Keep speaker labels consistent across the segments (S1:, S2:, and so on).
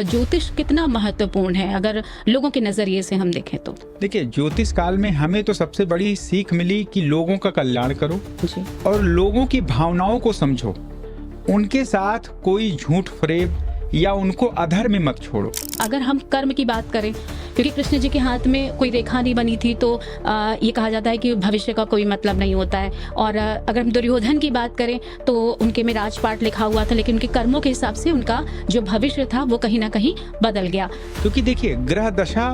S1: ज्योतिष कितना महत्वपूर्ण है अगर लोगों के नजरिए से हम देखें तो?
S2: देखिए, ज्योतिष काल में हमें तो सबसे बड़ी सीख मिली कि लोगों का कल्याण करो
S1: जी।
S2: और लोगों की भावनाओं को समझो, उनके साथ कोई झूठ फरेब या उनको अधर में मत छोड़ो।
S1: अगर हम कर्म की बात करें, क्योंकि कृष्ण जी के हाथ में कोई रेखा नहीं बनी थी, तो ये कहा जाता है कि भविष्य का कोई मतलब नहीं होता है। और अगर हम दुर्योधन की बात करें तो उनके में राजपाट लिखा हुआ था, लेकिन उनके कर्मों के हिसाब से उनका जो भविष्य था वो कहीं ना कहीं बदल गया।
S2: क्योंकि देखिए, ग्रह दशा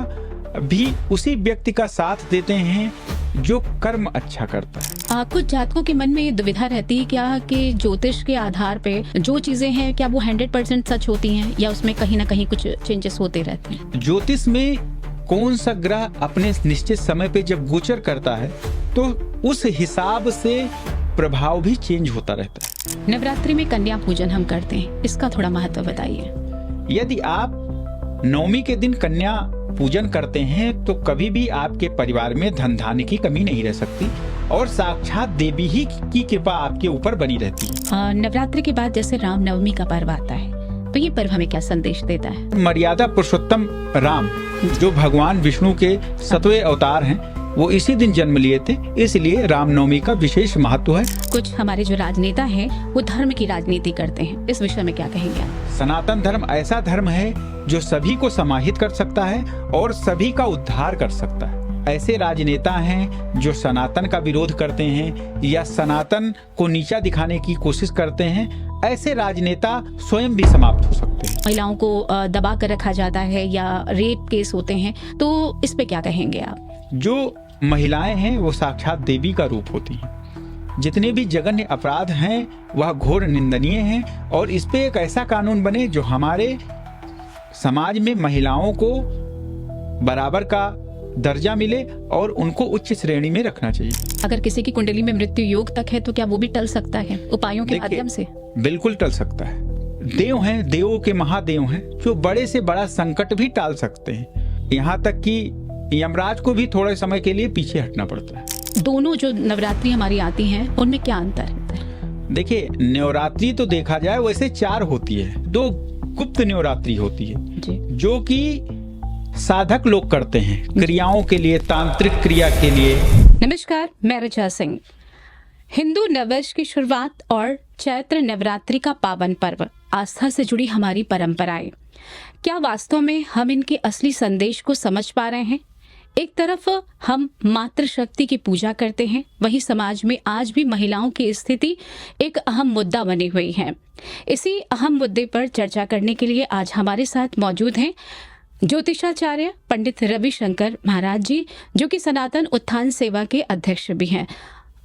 S2: भी उसी व्यक्ति का साथ देते हैं जो कर्म अच्छा करता है।
S1: कुछ जातकों के मन में ये दुविधा रहती है क्या कि ज्योतिष के आधार पे जो चीजें हैं क्या वो 100% सच होती हैं या उसमें कहीं ना कहीं कुछ चेंजेस होते रहते हैं?
S2: ज्योतिष में कौन सा ग्रह अपने निश्चित समय पे जब गोचर करता है तो उस हिसाब से प्रभाव भी चेंज होता रहता है।
S1: नवरात्रि में कन्या पूजन हम करते हैं, इसका थोड़ा महत्व बताइए।
S2: यदि आप नवमी के दिन कन्या पूजन करते हैं तो कभी भी आपके परिवार में धन धान्य की कमी नहीं रह सकती और साक्षात देवी ही की कृपा आपके ऊपर बनी रहती है।
S1: नवरात्रि के बाद जैसे रामनवमी का पर्व आता है, तो ये पर्व हमें क्या संदेश देता है?
S2: मर्यादा पुरुषोत्तम राम जो भगवान विष्णु के 7वें अवतार हैं, वो इसी दिन जन्म लिए थे, इसलिए रामनवमी का विशेष महत्व है।
S1: कुछ हमारे जो राजनेता हैं वो धर्म की राजनीति करते हैं, इस विषय में क्या कहेंगे आप?
S2: सनातन धर्म ऐसा धर्म है जो सभी को समाहित कर सकता है और सभी का उद्धार कर सकता है। ऐसे राजनेता हैं जो सनातन का विरोध करते हैं या सनातन को नीचा दिखाने की कोशिश करते हैं, ऐसे राजनेता स्वयं भी समाप्त हो सकते हैं।
S1: महिलाओं को दबा कर रखा जाता है या रेप केस होते हैं, तो इस पे क्या कहेंगे आप?
S2: जो महिलाएं हैं वो साक्षात देवी का रूप होती हैं। जितने भी जघन्य अपराध हैं वह घोर निंदनीय हैं और इस पे एक ऐसा कानून बने जो हमारे समाज में महिलाओं को बराबर का दर्जा मिले और उनको उच्च श्रेणी में रखना चाहिए।
S1: अगर किसी की कुंडली में मृत्यु योग तक है तो क्या वो भी टल सकता है उपायों के माध्यम से?
S2: बिल्कुल टल सकता है। देव हैं, देवों के महादेव हैं जो बड़े से बड़ा संकट भी टाल सकते हैं। यहाँ तक कि यमराज को भी थोड़े समय के लिए पीछे हटना पड़ता है।
S1: दोनों जो नवरात्रि हमारी आती हैं उनमें क्या अंतर है?
S2: देखिए, नवरात्रि तो देखा जाए वैसे 4 होती है। 2 गुप्त नवरात्रि होती है
S1: जी।
S2: जो कि साधक लोग करते हैं क्रियाओं के लिए, तांत्रिक क्रिया के लिए।
S1: नमस्कार, मैं ऋचा सिंह। हिंदू नववर्ष की शुरुआत और चैत्र नवरात्रि का पावन पर्व, आस्था से जुड़ी हमारी परंपराएं, क्या वास्तव में हम इनके असली संदेश को समझ पा रहे हैं? एक तरफ हम मातृशक्ति की पूजा करते हैं, वहीं समाज में आज भी महिलाओं की स्थिति एक अहम मुद्दा बनी हुई है। इसी अहम मुद्दे पर चर्चा करने के लिए आज हमारे साथ मौजूद हैं ज्योतिषाचार्य पंडित रविशंकर महाराज जी, जो कि सनातन उत्थान सेवा के अध्यक्ष भी हैं।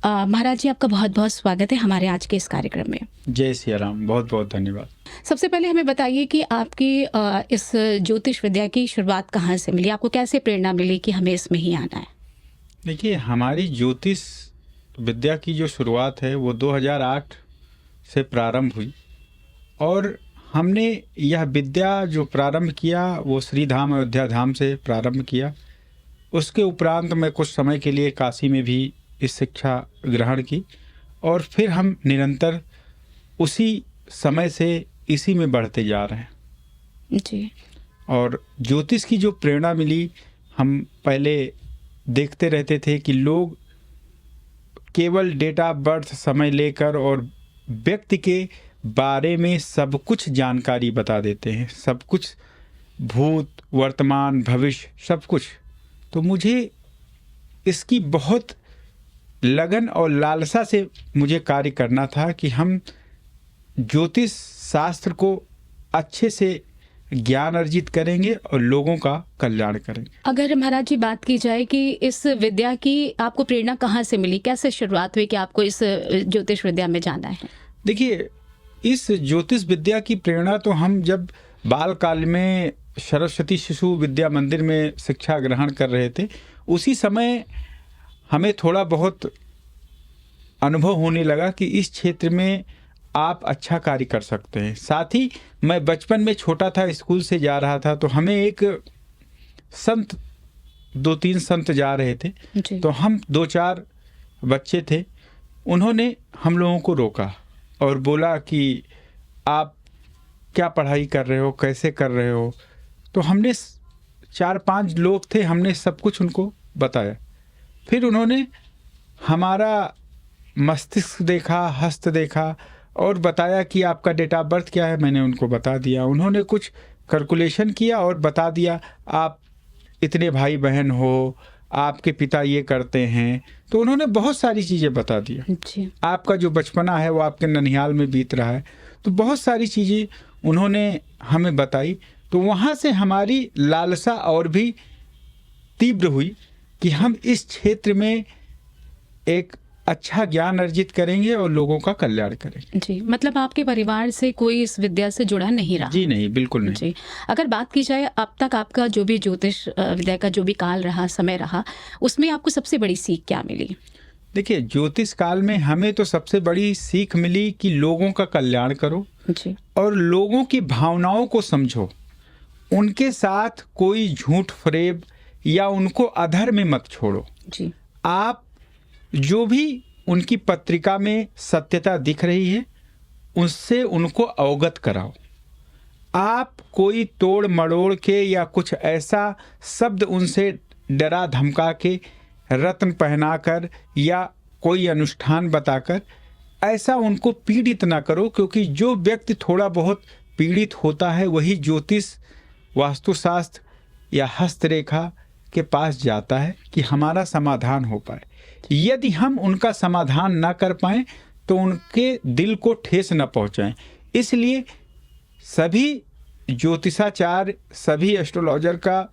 S1: महाराज जी, आपका बहुत बहुत स्वागत है हमारे आज के इस कार्यक्रम में।
S2: जय सिया राम, बहुत बहुत धन्यवाद।
S1: सबसे पहले हमें बताइए कि आपकी इस ज्योतिष विद्या की शुरुआत कहाँ से मिली? आपको कैसे प्रेरणा मिली कि हमें इसमें ही आना है?
S2: देखिए, हमारी ज्योतिष विद्या की जो शुरुआत है वो 2008 से प्रारंभ हुई और हमने यह विद्या जो प्रारंभ किया वो श्री धाम अयोध्या धाम से प्रारंभ किया। उसके उपरांत मैं कुछ समय के लिए काशी में भी इस शिक्षा ग्रहण की और फिर हम निरंतर उसी समय से इसी में बढ़ते जा रहे हैं
S1: जी।
S2: और ज्योतिष की जो प्रेरणा मिली, हम पहले देखते रहते थे कि लोग केवल डेट ऑफ बर्थ समय लेकर और व्यक्ति के बारे में सब कुछ जानकारी बता देते हैं, सब कुछ भूत वर्तमान भविष्य सब कुछ। तो मुझे इसकी बहुत लगन और लालसा से मुझे कार्य करना था कि हम ज्योतिष शास्त्र को अच्छे से ज्ञान अर्जित करेंगे और लोगों का कल्याण करेंगे।
S1: अगर महाराज जी बात की जाए कि इस विद्या की आपको प्रेरणा कहाँ से मिली, कैसे शुरुआत हुई कि आपको इस ज्योतिष विद्या में जाना है?
S2: देखिए, इस ज्योतिष विद्या की प्रेरणा तो हम जब बाल काल में सरस्वती शिशु विद्या मंदिर में शिक्षा ग्रहण कर रहे थे, उसी समय हमें थोड़ा बहुत अनुभव होने लगा कि इस क्षेत्र में आप अच्छा कार्य कर सकते हैं। साथ ही मैं बचपन में छोटा था, स्कूल से जा रहा था, तो हमें एक संत 2-3 संत जा रहे थे, तो हम 2-4 बच्चे थे। उन्होंने हम लोगों को रोका और बोला कि आप क्या पढ़ाई कर रहे हो, कैसे कर रहे हो। तो हमने 4-5 लोग थे, हमने सब कुछ उनको बताया। फिर उन्होंने हमारा मस्तिष्क देखा, हस्त देखा और बताया कि आपका डेट ऑफ बर्थ क्या है। मैंने उनको बता दिया। उन्होंने कुछ कैलकुलेशन किया और बता दिया, आप इतने भाई बहन हो, आपके पिता ये करते हैं। तो उन्होंने बहुत सारी चीज़ें बता दिया।
S1: जी।
S2: आपका जो बचपना है वो आपके ननिहाल में बीत रहा है। तो बहुत सारी चीज़ें उन्होंने हमें बताई। तो वहाँ से हमारी लालसा और भी तीव्र हुई कि हम इस क्षेत्र में एक अच्छा ज्ञान अर्जित करेंगे और लोगों का कल्याण करेंगे।
S1: जी, मतलब आपके परिवार से कोई इस विद्या से जुड़ा नहीं रहा?
S2: जी नहीं, बिल्कुल नहीं।
S1: जी। अगर बात की जाए अब तक आपका जो भी ज्योतिष विद्या का जो भी काल रहा, समय रहा, उसमें आपको सबसे बड़ी सीख क्या मिली?
S2: देखिए, ज्योतिष काल में हमें तो सबसे बड़ी सीख मिली कि लोगों का कल्याण करो
S1: जी।
S2: और लोगों की भावनाओं को समझो। उनके साथ कोई झूठ फरेब या उनको अधर में मत छोड़ो।
S1: जी।
S2: आप जो भी उनकी पत्रिका में सत्यता दिख रही है उससे उनको अवगत कराओ। आप कोई तोड़ मड़ोड़ के या कुछ ऐसा शब्द उनसे डरा धमका के, रत्न पहनाकर या कोई अनुष्ठान बताकर ऐसा उनको पीड़ित ना करो, क्योंकि जो व्यक्ति थोड़ा बहुत पीड़ित होता है वही ज्योतिष, वास्तुशास्त्र या हस्तरेखा के पास जाता है कि हमारा समाधान हो पाए। यदि हम उनका समाधान ना कर पाएं तो उनके दिल को ठेस न पहुंचाएं। इसलिए सभी ज्योतिषाचार्य, सभी एस्ट्रोलॉजर का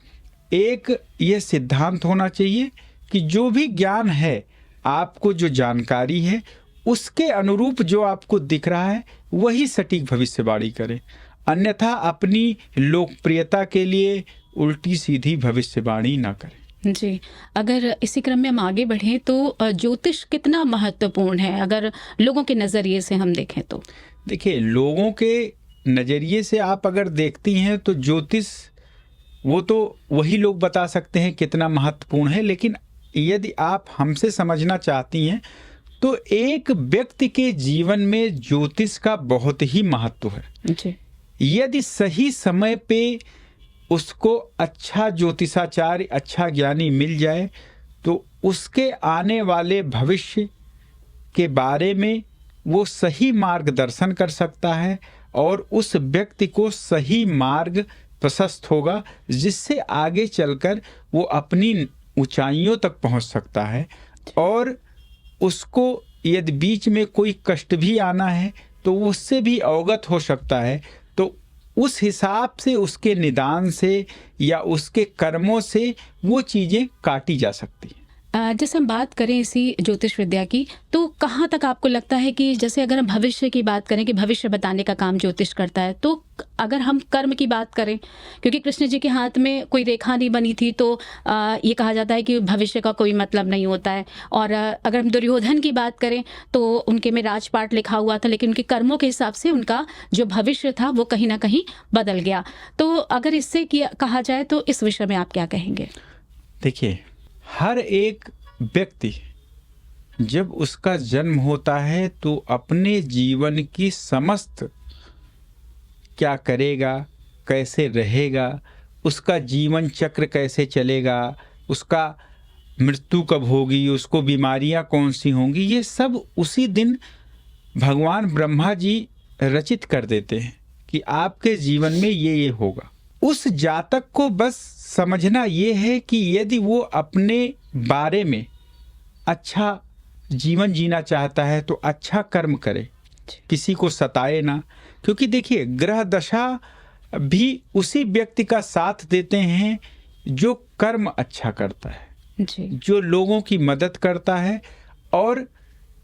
S2: एक ये सिद्धांत होना चाहिए कि जो भी ज्ञान है, आपको जो जानकारी है उसके अनुरूप जो आपको दिख रहा है वही सटीक भविष्यवाणी करें। अन्यथा अपनी लोकप्रियता के लिए उल्टी सीधी भविष्यवाणी ना करें।
S1: जी, अगर इसी क्रम में हम आगे बढ़ें तो ज्योतिष कितना महत्वपूर्ण है अगर लोगों के नज़रिए से हम देखें तो?
S2: देखिए, लोगों के नज़रिए से आप अगर देखती हैं तो ज्योतिष वो तो वही लोग बता सकते हैं कितना महत्वपूर्ण है, लेकिन यदि आप हमसे समझना चाहती हैं तो एक व्यक्ति के जीवन में ज्योतिष का बहुत ही महत्व है।
S1: जी।
S2: यदि सही समय पे उसको अच्छा ज्योतिषाचार्य, अच्छा ज्ञानी मिल जाए तो उसके आने वाले भविष्य के बारे में वो सही मार्गदर्शन कर सकता है और उस व्यक्ति को सही मार्ग प्रशस्त होगा, जिससे आगे चलकर वो अपनी ऊंचाइयों तक पहुंच सकता है। और उसको यदि बीच में कोई कष्ट भी आना है तो उससे भी अवगत हो सकता है। तो उस हिसाब से उसके निदान से या उसके कर्मों से वो चीज़ें काटी जा सकती हैं।
S1: जैसे हम बात करें इसी ज्योतिष विद्या की, तो कहाँ तक आपको लगता है कि जैसे अगर हम भविष्य की बात करें कि भविष्य बताने का काम ज्योतिष करता है, तो अगर हम कर्म की बात करें, क्योंकि कृष्ण जी के हाथ में कोई रेखा नहीं बनी थी तो ये कहा जाता है कि भविष्य का कोई मतलब नहीं होता है। और अगर हम दुर्योधन की बात करें तो उनके में राजपाट लिखा हुआ था, लेकिन उनके कर्मों के हिसाब से उनका जो भविष्य था वो कहीं ना कहीं बदल गया। तो अगर इससे कहा जाए तो इस विषय में आप क्या कहेंगे?
S2: देखिए, हर एक व्यक्ति जब उसका जन्म होता है तो अपने जीवन की समस्त क्या करेगा, कैसे रहेगा, उसका जीवन चक्र कैसे चलेगा, उसका मृत्यु कब होगी, उसको बीमारियां कौन सी होंगी, ये सब उसी दिन भगवान ब्रह्मा जी रचित कर देते हैं कि आपके जीवन में ये होगा। उस जातक को बस समझना ये है कि यदि वो अपने बारे में अच्छा जीवन जीना चाहता है तो अच्छा कर्म करे, किसी को सताए ना। क्योंकि देखिए, ग्रह दशा भी उसी व्यक्ति का साथ देते हैं जो कर्म अच्छा करता है
S1: जी।
S2: जो लोगों की मदद करता है और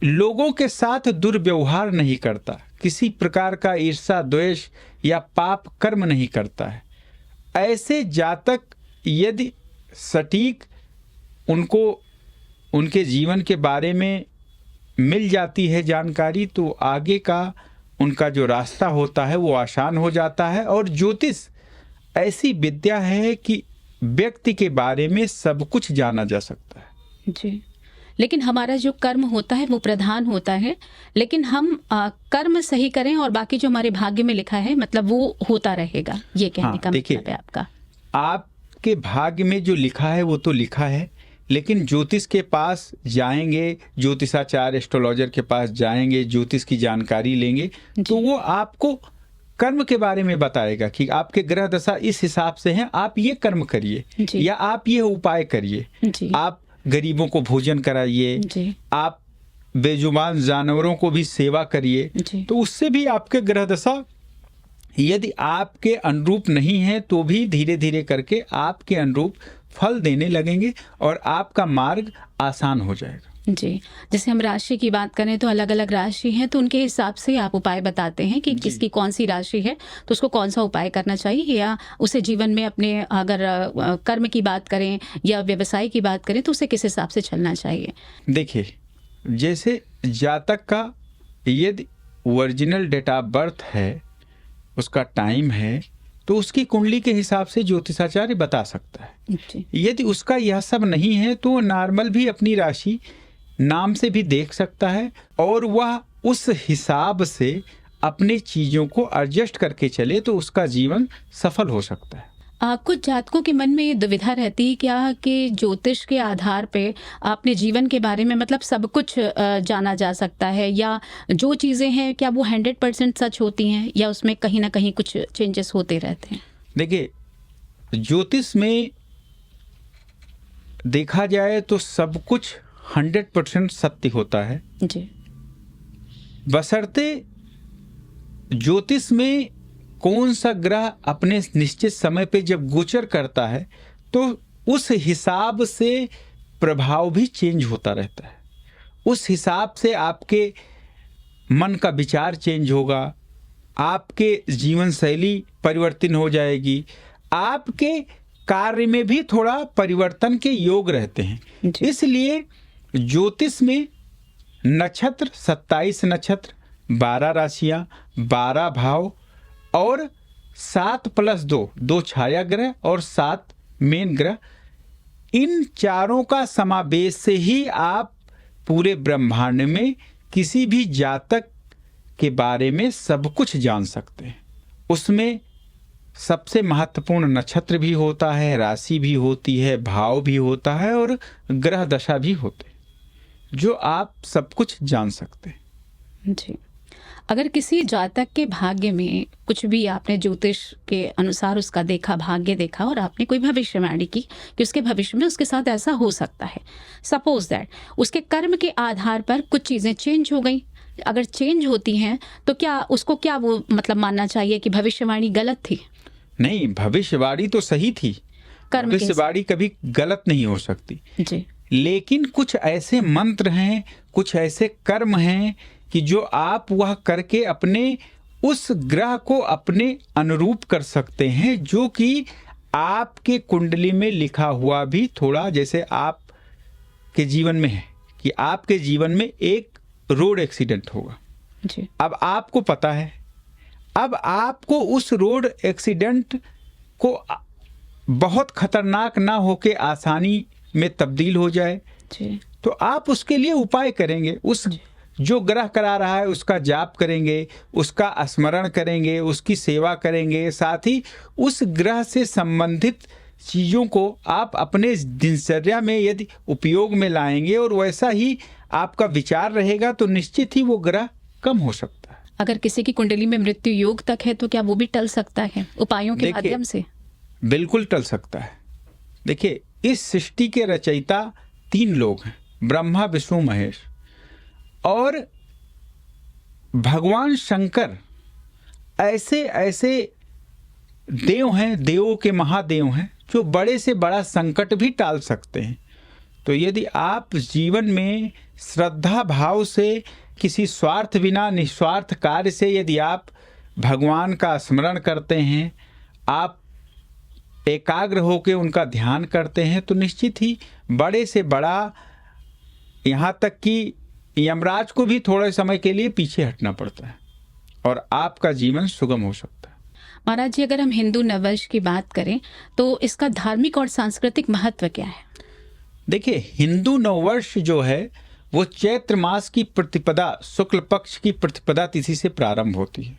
S2: लोगों के साथ दुर्व्यवहार नहीं करता, किसी प्रकार का ईर्ष्या, द्वेष या पाप कर्म नहीं करता है। ऐसे जातक यदि सटीक उनको उनके जीवन के बारे में मिल जाती है जानकारी तो आगे का उनका जो रास्ता होता है वो आसान हो जाता है। और ज्योतिष ऐसी विद्या है कि व्यक्ति के बारे में सब कुछ जाना जा सकता है।
S1: जी, लेकिन हमारा जो कर्म होता है वो प्रधान होता है, लेकिन हम कर्म सही करें और बाकी जो हमारे भाग्य में लिखा है मतलब वो होता रहेगा, ये कहने
S2: हाँ,
S1: का
S2: देखिए,
S1: मतलब है आपका।
S2: आपके भाग्य में जो लिखा है वो तो लिखा है, लेकिन ज्योतिष के पास जाएंगे, ज्योतिषाचार्य एस्ट्रोलॉजर के पास जाएंगे, ज्योतिष की जानकारी लेंगे, तो वो आपको कर्म के बारे में बताएगा कि आपके ग्रह दशा इस हिसाब से हैं, आप ये कर्म करिए
S1: जी।
S2: या आप ये उपाय करिए,
S1: जी।
S2: आप गरीबों को भोजन कराइए,
S1: जी।
S2: आप बेजुबान जानवरों को भी सेवा करिए,
S1: जी।
S2: तो उससे भी आपके ग्रह दशा यदि आपके अनुरूप नहीं है तो भी धीरे धीरे करके आपके अनुरूप फल देने लगेंगे और आपका मार्ग आसान हो जाएगा।
S1: जी, जैसे हम राशि की बात करें तो अलग अलग राशि हैं, तो उनके हिसाब से आप उपाय बताते हैं कि किसकी कौन सी राशि है तो उसको कौन सा उपाय करना चाहिए, या उसे जीवन में अपने अगर कर्म की बात करें या व्यवसाय की बात करें तो उसे किस हिसाब से चलना चाहिए।
S2: देखिए, जैसे जातक का यदि ओरिजिनल डेट ऑफ बर्थ है, उसका टाइम है, तो उसकी कुंडली के हिसाब से ज्योतिषाचार्य बता सकता है।
S1: जी।
S2: यदि उसका यह सब नहीं है तो नॉर्मल भी अपनी राशि नाम से भी देख सकता है और वह उस हिसाब से अपनी चीज़ों को एडजस्ट करके चले तो उसका जीवन सफल हो सकता है।
S1: कुछ जातकों के मन में ये दुविधा रहती है क्या कि ज्योतिष के आधार पे अपने जीवन के बारे में मतलब सब कुछ जाना जा सकता है, या जो चीज़ें हैं क्या वो 100% सच होती हैं या उसमें कहीं ना कहीं कुछ चेंजेस होते रहते हैं।
S2: देखिए, ज्योतिष में देखा जाए तो सब कुछ 100% सत्य होता है,
S1: जी।
S2: बशर्ते ज्योतिष में कौन सा ग्रह अपने निश्चित समय पे जब गोचर करता है तो उस हिसाब से प्रभाव भी चेंज होता रहता है, उस हिसाब से आपके मन का विचार चेंज होगा, आपके जीवन शैली परिवर्तन हो जाएगी, आपके कार्य में भी थोड़ा परिवर्तन के योग रहते हैं। इसलिए ज्योतिष में नक्षत्र 27 नक्षत्र, 12 राशियां, 12 भाव और 7+2 छाया ग्रह और 7 मेन ग्रह, इन चारों का समावेश से ही आप पूरे ब्रह्मांड में किसी भी जातक के बारे में सब कुछ जान सकते हैं। उसमें सबसे महत्वपूर्ण नक्षत्र भी होता है, राशि भी होती है, भाव भी होता है और ग्रह दशा भी होते हैं, जो आप सब कुछ जान सकते हैं।
S1: जी। अगर किसी जातक के भाग्य में कुछ भी आपने ज्योतिष के अनुसार उसका देखा, भाग्य देखा और आपने कोई भविष्यवाणी की कि उसके भविष्य में उसके साथ ऐसा हो सकता है, सपोज दैट उसके कर्म के आधार पर कुछ चीज़ें चेंज हो गई, अगर चेंज होती हैं तो क्या उसको क्या वो मतलब मानना चाहिए कि भविष्यवाणी गलत थी?
S2: नहीं, भविष्यवाणी तो सही थी, भविष्यवाणी कभी गलत नहीं हो सकती।
S1: जी।
S2: लेकिन कुछ ऐसे मंत्र हैं, कुछ ऐसे कर्म हैं कि जो आप वह करके अपने उस ग्रह को अपने अनुरूप कर सकते हैं, जो कि आपके कुंडली में लिखा हुआ भी थोड़ा, जैसे आप के जीवन में है कि आपके जीवन में एक रोड एक्सीडेंट होगा।
S1: जी।
S2: अब आपको पता है, अब आपको उस रोड एक्सीडेंट को बहुत खतरनाक ना होके आसानी में तब्दील हो जाए,
S1: जी।
S2: तो आप उसके लिए उपाय करेंगे, उस जो ग्रह करा रहा है उसका जाप करेंगे, उसका स्मरण करेंगे, उसकी सेवा करेंगे, साथ ही उस ग्रह से संबंधित चीज़ों को आप अपने दिनचर्या में यदि उपयोग में लाएंगे और वैसा ही आपका विचार रहेगा तो निश्चित ही वो ग्रह कम हो सकता है।
S1: अगर किसी की कुंडली में मृत्यु योग तक है तो क्या वो भी टल सकता है उपायों के माध्यम से?
S2: बिल्कुल टल सकता है। देखिए, इस सृष्टि के रचयिता 3 लोग हैं, ब्रह्मा, विष्णु, महेश, और भगवान शंकर ऐसे ऐसे देव हैं, देवों के महादेव हैं, जो बड़े से बड़ा संकट भी टाल सकते हैं। तो यदि आप जीवन में श्रद्धा भाव से किसी स्वार्थ बिना निस्वार्थ कार्य से यदि आप भगवान का स्मरण करते हैं, आप एकाग्र होकर उनका ध्यान करते हैं, तो निश्चित ही बड़े से बड़ा, यहाँ तक कि यमराज को भी थोड़े समय के लिए पीछे हटना पड़ता है और आपका जीवन सुगम हो सकता है।
S1: महाराज जी, अगर हम हिंदू नववर्ष की बात करें तो इसका धार्मिक और सांस्कृतिक महत्व क्या है?
S2: देखिए, हिंदू नववर्ष जो है वो चैत्र मास की प्रतिपदा, शुक्ल पक्ष की प्रतिपदा तिथि से प्रारंभ होती है।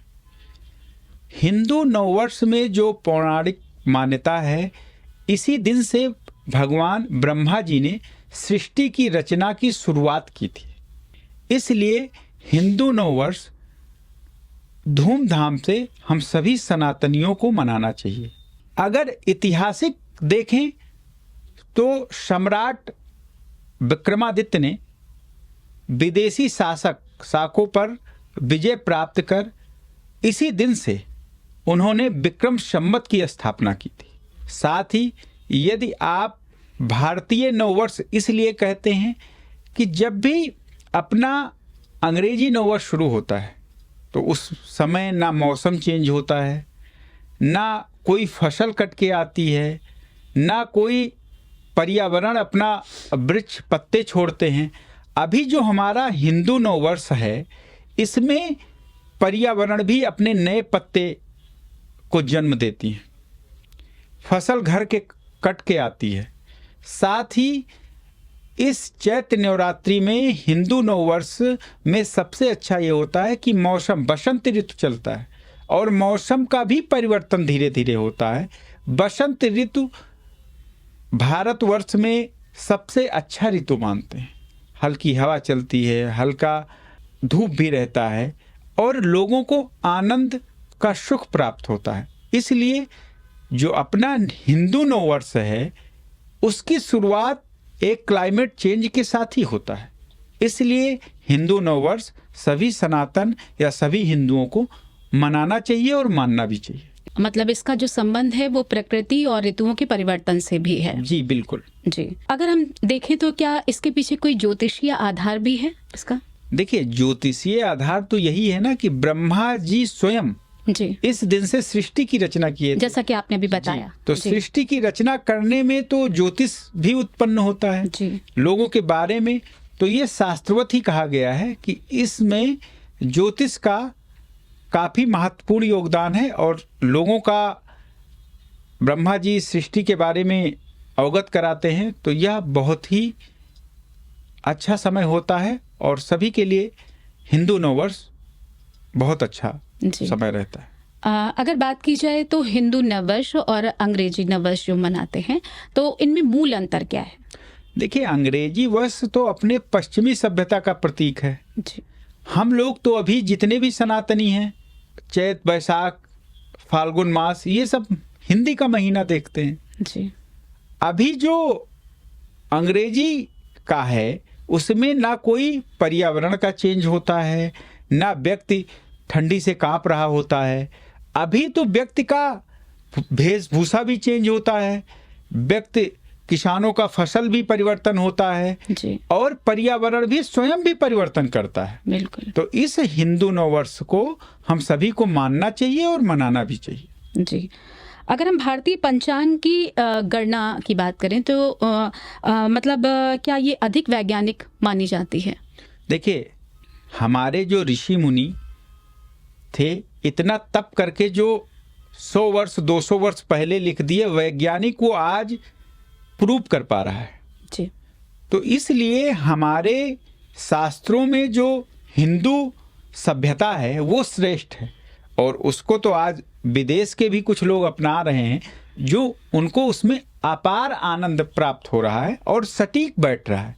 S2: हिंदू नववर्ष में जो पौराणिक मान्यता है, इसी दिन से भगवान ब्रह्मा जी ने सृष्टि की रचना की शुरुआत की थी। इसलिए हिंदू नववर्ष धूमधाम से हम सभी सनातनियों को मनाना चाहिए। अगर ऐतिहासिक देखें तो सम्राट विक्रमादित्य ने विदेशी शासकों पर विजय प्राप्त कर इसी दिन से उन्होंने विक्रम संवत की स्थापना की थी। साथ ही यदि आप भारतीय नववर्ष इसलिए कहते हैं कि जब भी अपना अंग्रेजी नववर्ष शुरू होता है तो उस समय ना मौसम चेंज होता है, ना कोई फसल कट के आती है, ना कोई पर्यावरण अपना वृक्ष पत्ते छोड़ते हैं। अभी जो हमारा हिंदू नववर्ष है, इसमें पर्यावरण भी अपने नए पत्ते को जन्म देती है, फसल घर के कट के आती है। साथ ही इस चैत्र नवरात्रि में हिंदू नववर्ष में सबसे अच्छा ये होता है कि मौसम बसंत ऋतु चलता है और मौसम का भी परिवर्तन धीरे धीरे होता है। बसंत ऋतु भारतवर्ष में सबसे अच्छा ऋतु मानते हैं। हल्की हवा चलती है, हल्का धूप भी रहता है और लोगों को आनंद का सुख प्राप्त होता है। इसलिए जो अपना हिंदू नववर्ष है उसकी शुरुआत एक क्लाइमेट चेंज के साथ ही होता है। इसलिए हिंदू नववर्ष सभी सनातन या सभी हिंदुओं को मनाना चाहिए और मानना भी चाहिए।
S1: मतलब इसका जो संबंध है वो प्रकृति और ऋतुओं के परिवर्तन से भी है।
S2: जी बिल्कुल
S1: जी। अगर हम देखें तो क्या इसके पीछे कोई ज्योतिषीय आधार भी है इसका?
S2: देखिए, ज्योतिषीय आधार तो यही है ना कि ब्रह्मा जी स्वयं
S1: जी
S2: इस दिन से सृष्टि की रचना किए थे।
S1: जैसा कि आपने भी बताया।
S2: तो सृष्टि की रचना करने में तो ज्योतिष भी उत्पन्न होता है
S1: जी।
S2: लोगों के बारे में। तो ये शास्त्रवत ही कहा गया है कि इसमें ज्योतिष का काफी महत्वपूर्ण योगदान है और लोगों का ब्रह्मा जी सृष्टि के बारे में अवगत कराते हैं। तो यह बहुत ही अच्छा समय होता है और सभी के लिए हिंदू नववर्ष बहुत अच्छा समय रहता है।
S1: अगर बात की जाए तो हिंदू नववर्ष और अंग्रेजी नववर्ष जो मनाते हैं तो इनमें मूल अंतर क्या है?
S2: देखिए, अंग्रेजी वर्ष तो अपने पश्चिमी सभ्यता का प्रतीक है
S1: जी।
S2: हम लोग तो अभी जितने भी सनातनी हैं, चैत बैसाख फाल्गुन मास ये सब हिंदी का महीना देखते हैं
S1: जी।
S2: अभी जो अंग्रेजी का है उसमें ना कोई पर्यावरण का चेंज होता है, ना व्यक्ति ठंडी से कांप रहा होता है। अभी तो व्यक्ति का वेशभूषा भी चेंज होता है, व्यक्ति किसानों का फसल भी परिवर्तन होता है
S1: जी।
S2: और पर्यावरण भी स्वयं भी परिवर्तन करता है।
S1: बिल्कुल।
S2: तो इस हिंदू नववर्ष को हम सभी को मानना चाहिए और मनाना भी चाहिए।
S1: जी। अगर हम भारतीय पंचांग की गणना की बात करें तो मतलब क्या ये अधिक वैज्ञानिक मानी जाती है?
S2: देखिए, हमारे जो ऋषि मुनि थे इतना तप करके जो 100 वर्ष 200 वर्ष पहले लिख दिए, वैज्ञानिक वो आज प्रूव कर पा रहा है
S1: जी।
S2: तो इसलिए हमारे शास्त्रों में जो हिंदू सभ्यता है वो श्रेष्ठ है और उसको तो आज विदेश के भी कुछ लोग अपना रहे हैं जो उनको उसमें अपार आनंद प्राप्त हो रहा है और सटीक बैठ रहा है।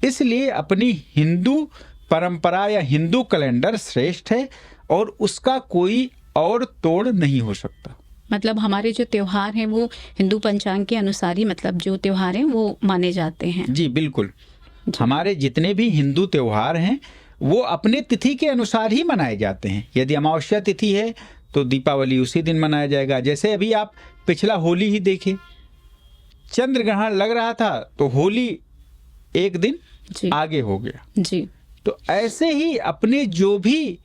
S2: इसलिए अपनी हिंदू परंपरा या हिंदू कैलेंडर श्रेष्ठ है और उसका कोई और तोड़ नहीं हो सकता।
S1: मतलब हमारे जो त्योहार हैं वो हिंदू पंचांग के अनुसार ही मतलब जो त्योहार हैं वो माने जाते हैं।
S2: जी बिल्कुल। हमारे जितने भी हिंदू त्योहार हैं वो अपने तिथि के अनुसार ही मनाए जाते हैं। यदि अमावस्या तिथि है तो दीपावली उसी दिन मनाया जाएगा। जैसे अभी आप पिछला होली ही देखें, चंद्र ग्रहण लग रहा था तो होली एक दिन
S1: जी।
S2: आगे हो गया
S1: जी।
S2: तो ऐसे ही अपने जो भी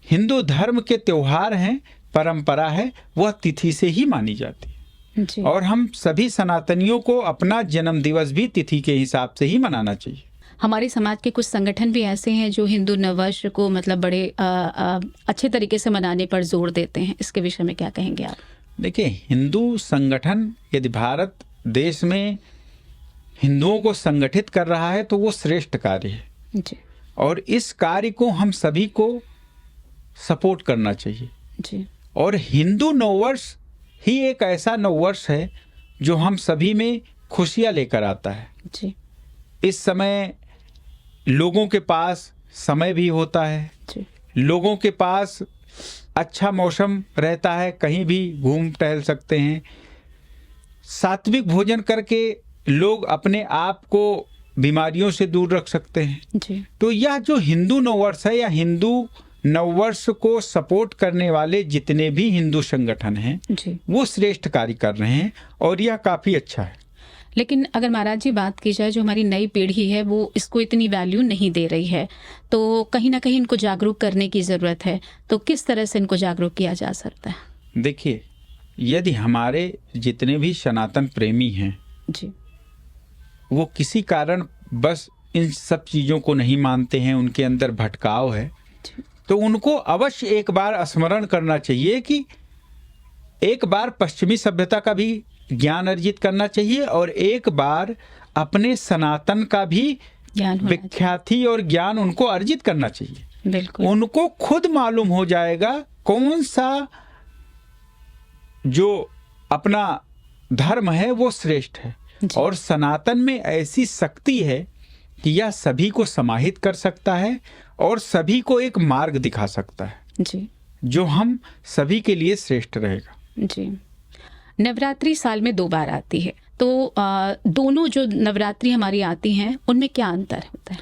S2: हिंदू धर्म के त्योहार हैं, परंपरा है, वह तिथि से ही मानी जाती है
S1: जी।
S2: और हम सभी सनातनियों को अपना जन्म दिवस भी तिथि के हिसाब से ही मनाना चाहिए।
S1: हमारे समाज के कुछ संगठन भी ऐसे हैं जो हिंदू नववर्ष को मतलब बड़े अच्छे तरीके से मनाने पर जोर देते हैं। इसके विषय में क्या कहेंगे आप?
S2: देखिए, हिंदू संगठन यदि भारत देश में हिंदुओं को संगठित कर रहा है तो वो श्रेष्ठ कार्य है
S1: जी
S2: और इस कार्य को हम सभी को सपोर्ट करना चाहिए।
S1: जी
S2: और हिंदू नववर्ष ही एक ऐसा नववर्ष है जो हम सभी में खुशियाँ लेकर आता है।
S1: जी
S2: इस समय लोगों के पास समय भी होता है,
S1: जी
S2: लोगों के पास अच्छा मौसम रहता है, कहीं भी घूम टहल सकते हैं। सात्विक भोजन करके लोग अपने आप को बीमारियों से दूर रख सकते हैं।
S1: जी
S2: तो यह जो हिंदू नववर्ष है या हिंदू नववर्ष को सपोर्ट करने वाले जितने भी हिंदू संगठन हैं
S1: जी।
S2: वो श्रेष्ठ कार्य कर रहे हैं और यह काफ़ी अच्छा है।
S1: लेकिन अगर महाराज जी बात की जाए, जो हमारी नई पीढ़ी है वो इसको इतनी वैल्यू नहीं दे रही है, तो कहीं ना कहीं इनको जागरूक करने की ज़रूरत है। तो किस तरह से इनको जागरूक किया जा सकता है?
S2: देखिए, यदि हमारे जितने भी सनातन प्रेमी हैं
S1: जी
S2: वो किसी कारण बस इन सब चीज़ों को नहीं मानते हैं, उनके अंदर भटकाव है,
S1: जी
S2: तो उनको अवश्य एक बार स्मरण करना चाहिए कि एक बार पश्चिमी सभ्यता का भी ज्ञान अर्जित करना चाहिए और एक बार अपने सनातन का भी
S1: ज्ञान होना
S2: विख्याति और ज्ञान उनको अर्जित करना चाहिए।
S1: चाहिए। बिल्कुल।
S2: उनको खुद मालूम हो जाएगा कौन सा जो अपना धर्म है वो श्रेष्ठ है।
S1: जी।
S2: और सनातन में ऐसी शक्ति है कि यह सभी को समाहित कर सकता है और सभी को एक मार्ग दिखा सकता है
S1: जी
S2: जो हम सभी के लिए श्रेष्ठ रहेगा।
S1: जी। नवरात्रि साल में 2 बार आती है, तो दोनों जो नवरात्रि हमारी आती हैं उनमें क्या अंतर होता है?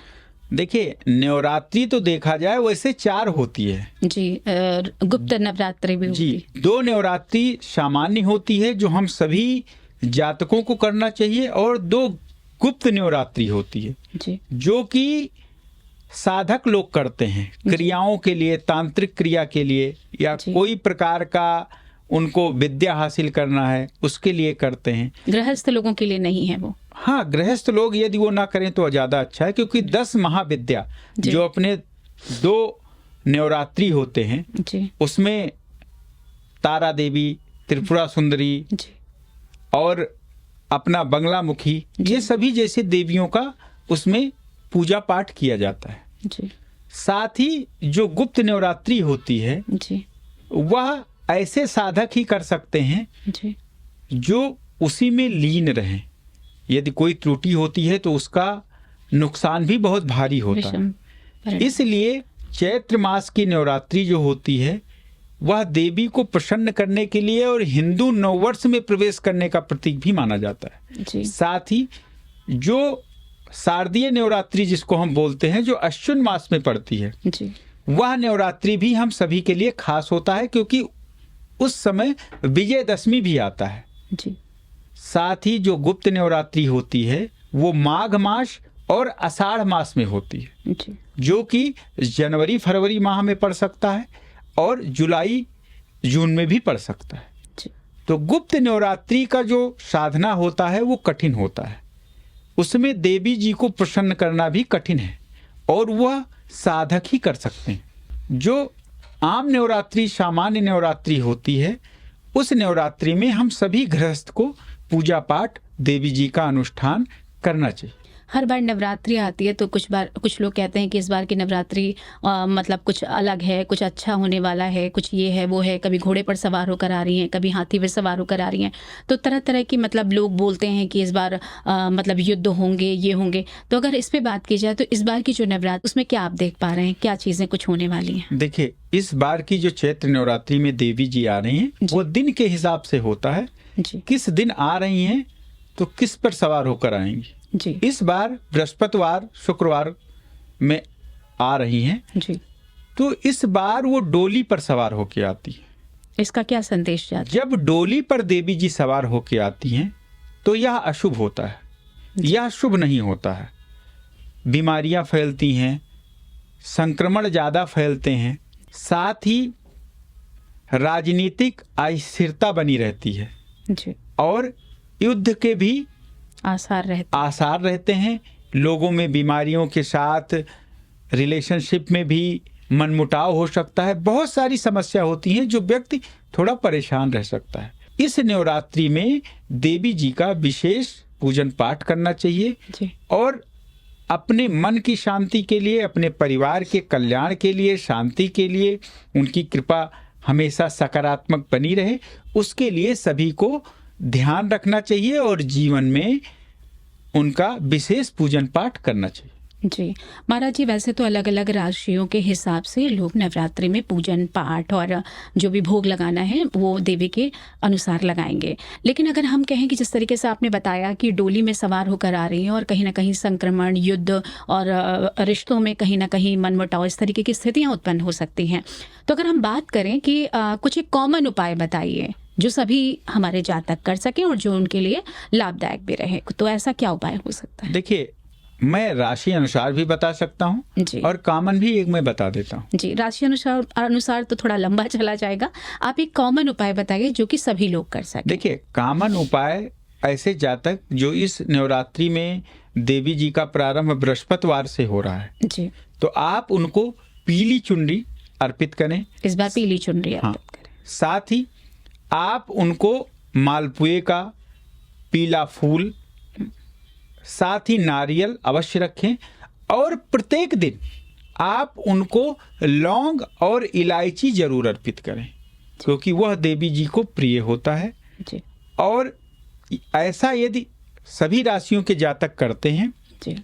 S2: देखिए, नवरात्रि तो देखा जाए वैसे 4 होती है
S1: जी। गुप्त नवरात्रि भी
S2: जी।
S1: होती
S2: 2 नवरात्रि सामान्य होती है जो हम सभी जातकों को करना चाहिए और 2 गुप्त नवरात्रि होती है
S1: जी
S2: जो कि साधक लोग करते हैं क्रियाओं के लिए, तांत्रिक क्रिया के लिए या
S1: जी।
S2: कोई प्रकार का उनको विद्या हासिल करना है उसके लिए करते हैं।
S1: गृहस्थ लोगों के लिए नहीं है वो।
S2: हाँ, गृहस्थ लोग यदि वो ना करें तो ज़्यादा अच्छा है, क्योंकि 10 महाविद्या
S1: जी।
S2: जो अपने 2 नवरात्रि होते हैं
S1: जी
S2: उसमें तारा देवी, त्रिपुरा सुंदरी
S1: जी
S2: और अपना बंगलामुखी, ये सभी जैसे देवियों का उसमें पूजा पाठ किया जाता है।
S1: जी
S2: साथ ही जो गुप्त नवरात्रि होती है
S1: जी
S2: वह ऐसे साधक ही कर सकते हैं
S1: जी
S2: जो उसी में लीन रहें। यदि कोई त्रुटि होती है तो उसका नुकसान भी बहुत भारी होता है।
S1: विषम परिणाम।
S2: इसलिए चैत्र मास की नवरात्रि जो होती है वह देवी को प्रसन्न करने के लिए और हिंदू नववर्ष में प्रवेश करने का प्रतीक भी माना जाता है।
S1: जी
S2: साथ ही जो शारदीय नवरात्रि जिसको हम बोलते हैं, जो अश्विन मास में पड़ती है,
S1: जी
S2: वह नवरात्रि भी हम सभी के लिए खास होता है क्योंकि उस समय विजयदशमी भी आता है।
S1: जी
S2: साथ ही जो गुप्त नवरात्रि होती है वो माघ मास और आषाढ़ मास में होती है
S1: जी
S2: जो कि जनवरी फरवरी माह में पड़ सकता है और जुलाई जून में भी पड़ सकता है।
S1: जी
S2: तो गुप्त नवरात्रि का जो साधना होता है वो कठिन होता है, उसमें देवी जी को प्रसन्न करना भी कठिन है और वह साधक ही कर सकते हैं। जो आम नवरात्रि, सामान्य नवरात्रि होती है, उस नवरात्रि में हम सभी गृहस्थ को पूजा पाठ, देवी जी का अनुष्ठान करना चाहिए।
S1: हर बार नवरात्रि आती है तो कुछ लोग कहते हैं कि इस बार की नवरात्रि मतलब कुछ अलग है, कुछ अच्छा होने वाला है, कुछ ये है वो है, कभी घोड़े पर सवार होकर आ रही हैं, कभी हाथी पर सवार होकर आ रही हैं। तो तरह तरह की मतलब लोग बोलते हैं कि इस बार मतलब युद्ध होंगे, ये होंगे। तो अगर इस पे बात की जाए तो इस बार की जो नवरात्रि उसमें क्या आप देख पा रहे हैं, क्या चीज़ें कुछ होने वाली हैं?
S2: देखिए, इस बार की जो चैत्र नवरात्रि में देवी जी आ रही हैं वो दिन के हिसाब से होता है।
S1: जी
S2: किस दिन आ रही हैं तो किस पर सवार होकर आएंगी।
S1: जी
S2: इस बार बृहस्पतिवार, शुक्रवार में आ रही हैं,
S1: जी
S2: तो इस बार वो डोली पर सवार होकर आती है।
S1: इसका क्या संदेश जाता
S2: जब डोली पर देवी जी सवार होकर आती हैं तो यह अशुभ होता है, यह शुभ नहीं होता है। बीमारियां फैलती हैं, संक्रमण ज़्यादा फैलते हैं, साथ ही राजनीतिक अस्थिरता बनी रहती है
S1: है? जी
S2: और युद्ध के भी आसार रहते हैं। लोगों में बीमारियों के साथ रिलेशनशिप में भी मनमुटाव हो सकता है। बहुत सारी समस्या होती हैं जो व्यक्ति थोड़ा परेशान रह सकता है। इस नवरात्रि में देवी जी का विशेष पूजन पाठ करना चाहिए
S1: जी।
S2: और अपने मन की शांति के लिए, अपने परिवार के कल्याण के लिए, शांति के लिए, उनकी कृपा हमेशा सकारात्मक बनी रहे, उसके लिए सभी को ध्यान रखना चाहिए और जीवन में उनका विशेष पूजन पाठ करना चाहिए।
S1: जी महाराज जी, वैसे तो अलग अलग राशियों के हिसाब से लोग नवरात्रि में पूजन पाठ और जो भी भोग लगाना है वो देवी के अनुसार लगाएंगे, लेकिन अगर हम कहें कि जिस तरीके से आपने बताया कि डोली में सवार होकर आ रही हैं और कहीं ना कहीं संक्रमण, युद्ध और रिश्तों में कहीं ना कहीं मनमुटाव, इस तरीके की स्थितियां उत्पन्न हो सकती हैं, तो अगर हम बात करें कि कुछ एक कॉमन उपाय बताइए जो सभी हमारे जातक कर सकें और जो उनके लिए लाभदायक भी रहे, तो ऐसा क्या उपाय हो सकता है?
S2: देखिए, मैं राशि अनुसार भी बता सकता हूँ
S1: जी।
S2: और कॉमन भी एक मैं बता देता हूँ।
S1: जी, राशि अनुसार तो थोड़ा लंबा चला जाएगा, आप एक कॉमन उपाय बताइए जो कि सभी लोग कर सकें।
S2: देखिए, कॉमन उपाय ऐसे जातक जो इस नवरात्रि में देवी जी का प्रारंभ बृहस्पतिवार से हो रहा है,
S1: जी,
S2: तो आप उनको पीली चुनरी अर्पित करें।
S1: इस बार पीली चुनरी अर्पित करें।
S2: साथ ही आप उनको मालपुए का पीला फूल, साथ ही नारियल अवश्य रखें और प्रत्येक दिन आप उनको लौंग और इलायची जरूर अर्पित करें, क्योंकि वह देवी जी को प्रिय होता है।
S1: जी।
S2: और ऐसा यदि सभी राशियों के जातक करते हैं
S1: जी,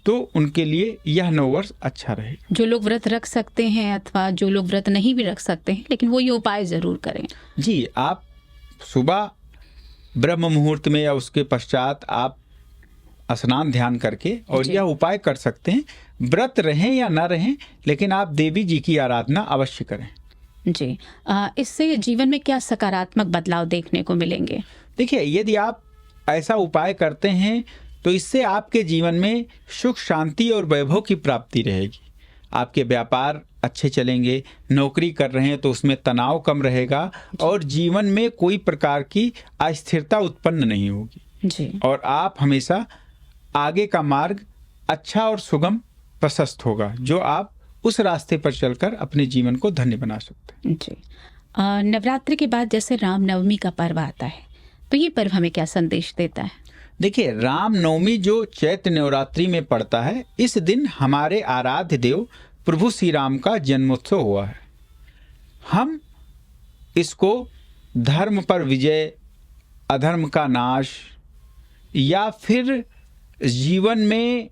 S2: तो उनके लिए यह नववर्ष अच्छा रहेगा।
S1: जो लोग व्रत रख सकते हैं अथवा जो लोग व्रत नहीं भी रख सकते हैं, लेकिन वो ये उपाय जरूर करें।
S2: जी, आप सुबह ब्रह्म मुहूर्त में या उसके पश्चात आप स्नान ध्यान करके और
S1: जी।
S2: यह उपाय कर सकते हैं। व्रत रहें या ना रहें, लेकिन आप देवी जी की आराधना अवश्य करें।
S1: जी, इससे जीवन में क्या सकारात्मक बदलाव देखने को मिलेंगे?
S2: देखिए, यदि आप ऐसा उपाय करते हैं तो इससे आपके जीवन में सुख, शांति और वैभव की प्राप्ति रहेगी। आपके व्यापार अच्छे चलेंगे, नौकरी कर रहे हैं तो उसमें तनाव कम रहेगा और जीवन में कोई प्रकार की अस्थिरता उत्पन्न नहीं होगी।
S1: जी।
S2: और आप हमेशा आगे का मार्ग अच्छा और सुगम प्रशस्त होगा, जो आप उस रास्ते पर चलकर अपने जीवन को धन्य बना सकते हैं।
S1: जी, नवरात्रि के बाद जैसे रामनवमी का पर्व आता है, तो ये पर्व हमें क्या संदेश देता है?
S2: देखिए, रामनवमी जो चैत्र नवरात्रि में पड़ता है, इस दिन हमारे आराध्य देव प्रभु श्री राम का जन्मोत्सव हुआ है। हम इसको धर्म पर विजय, अधर्म का नाश या फिर जीवन में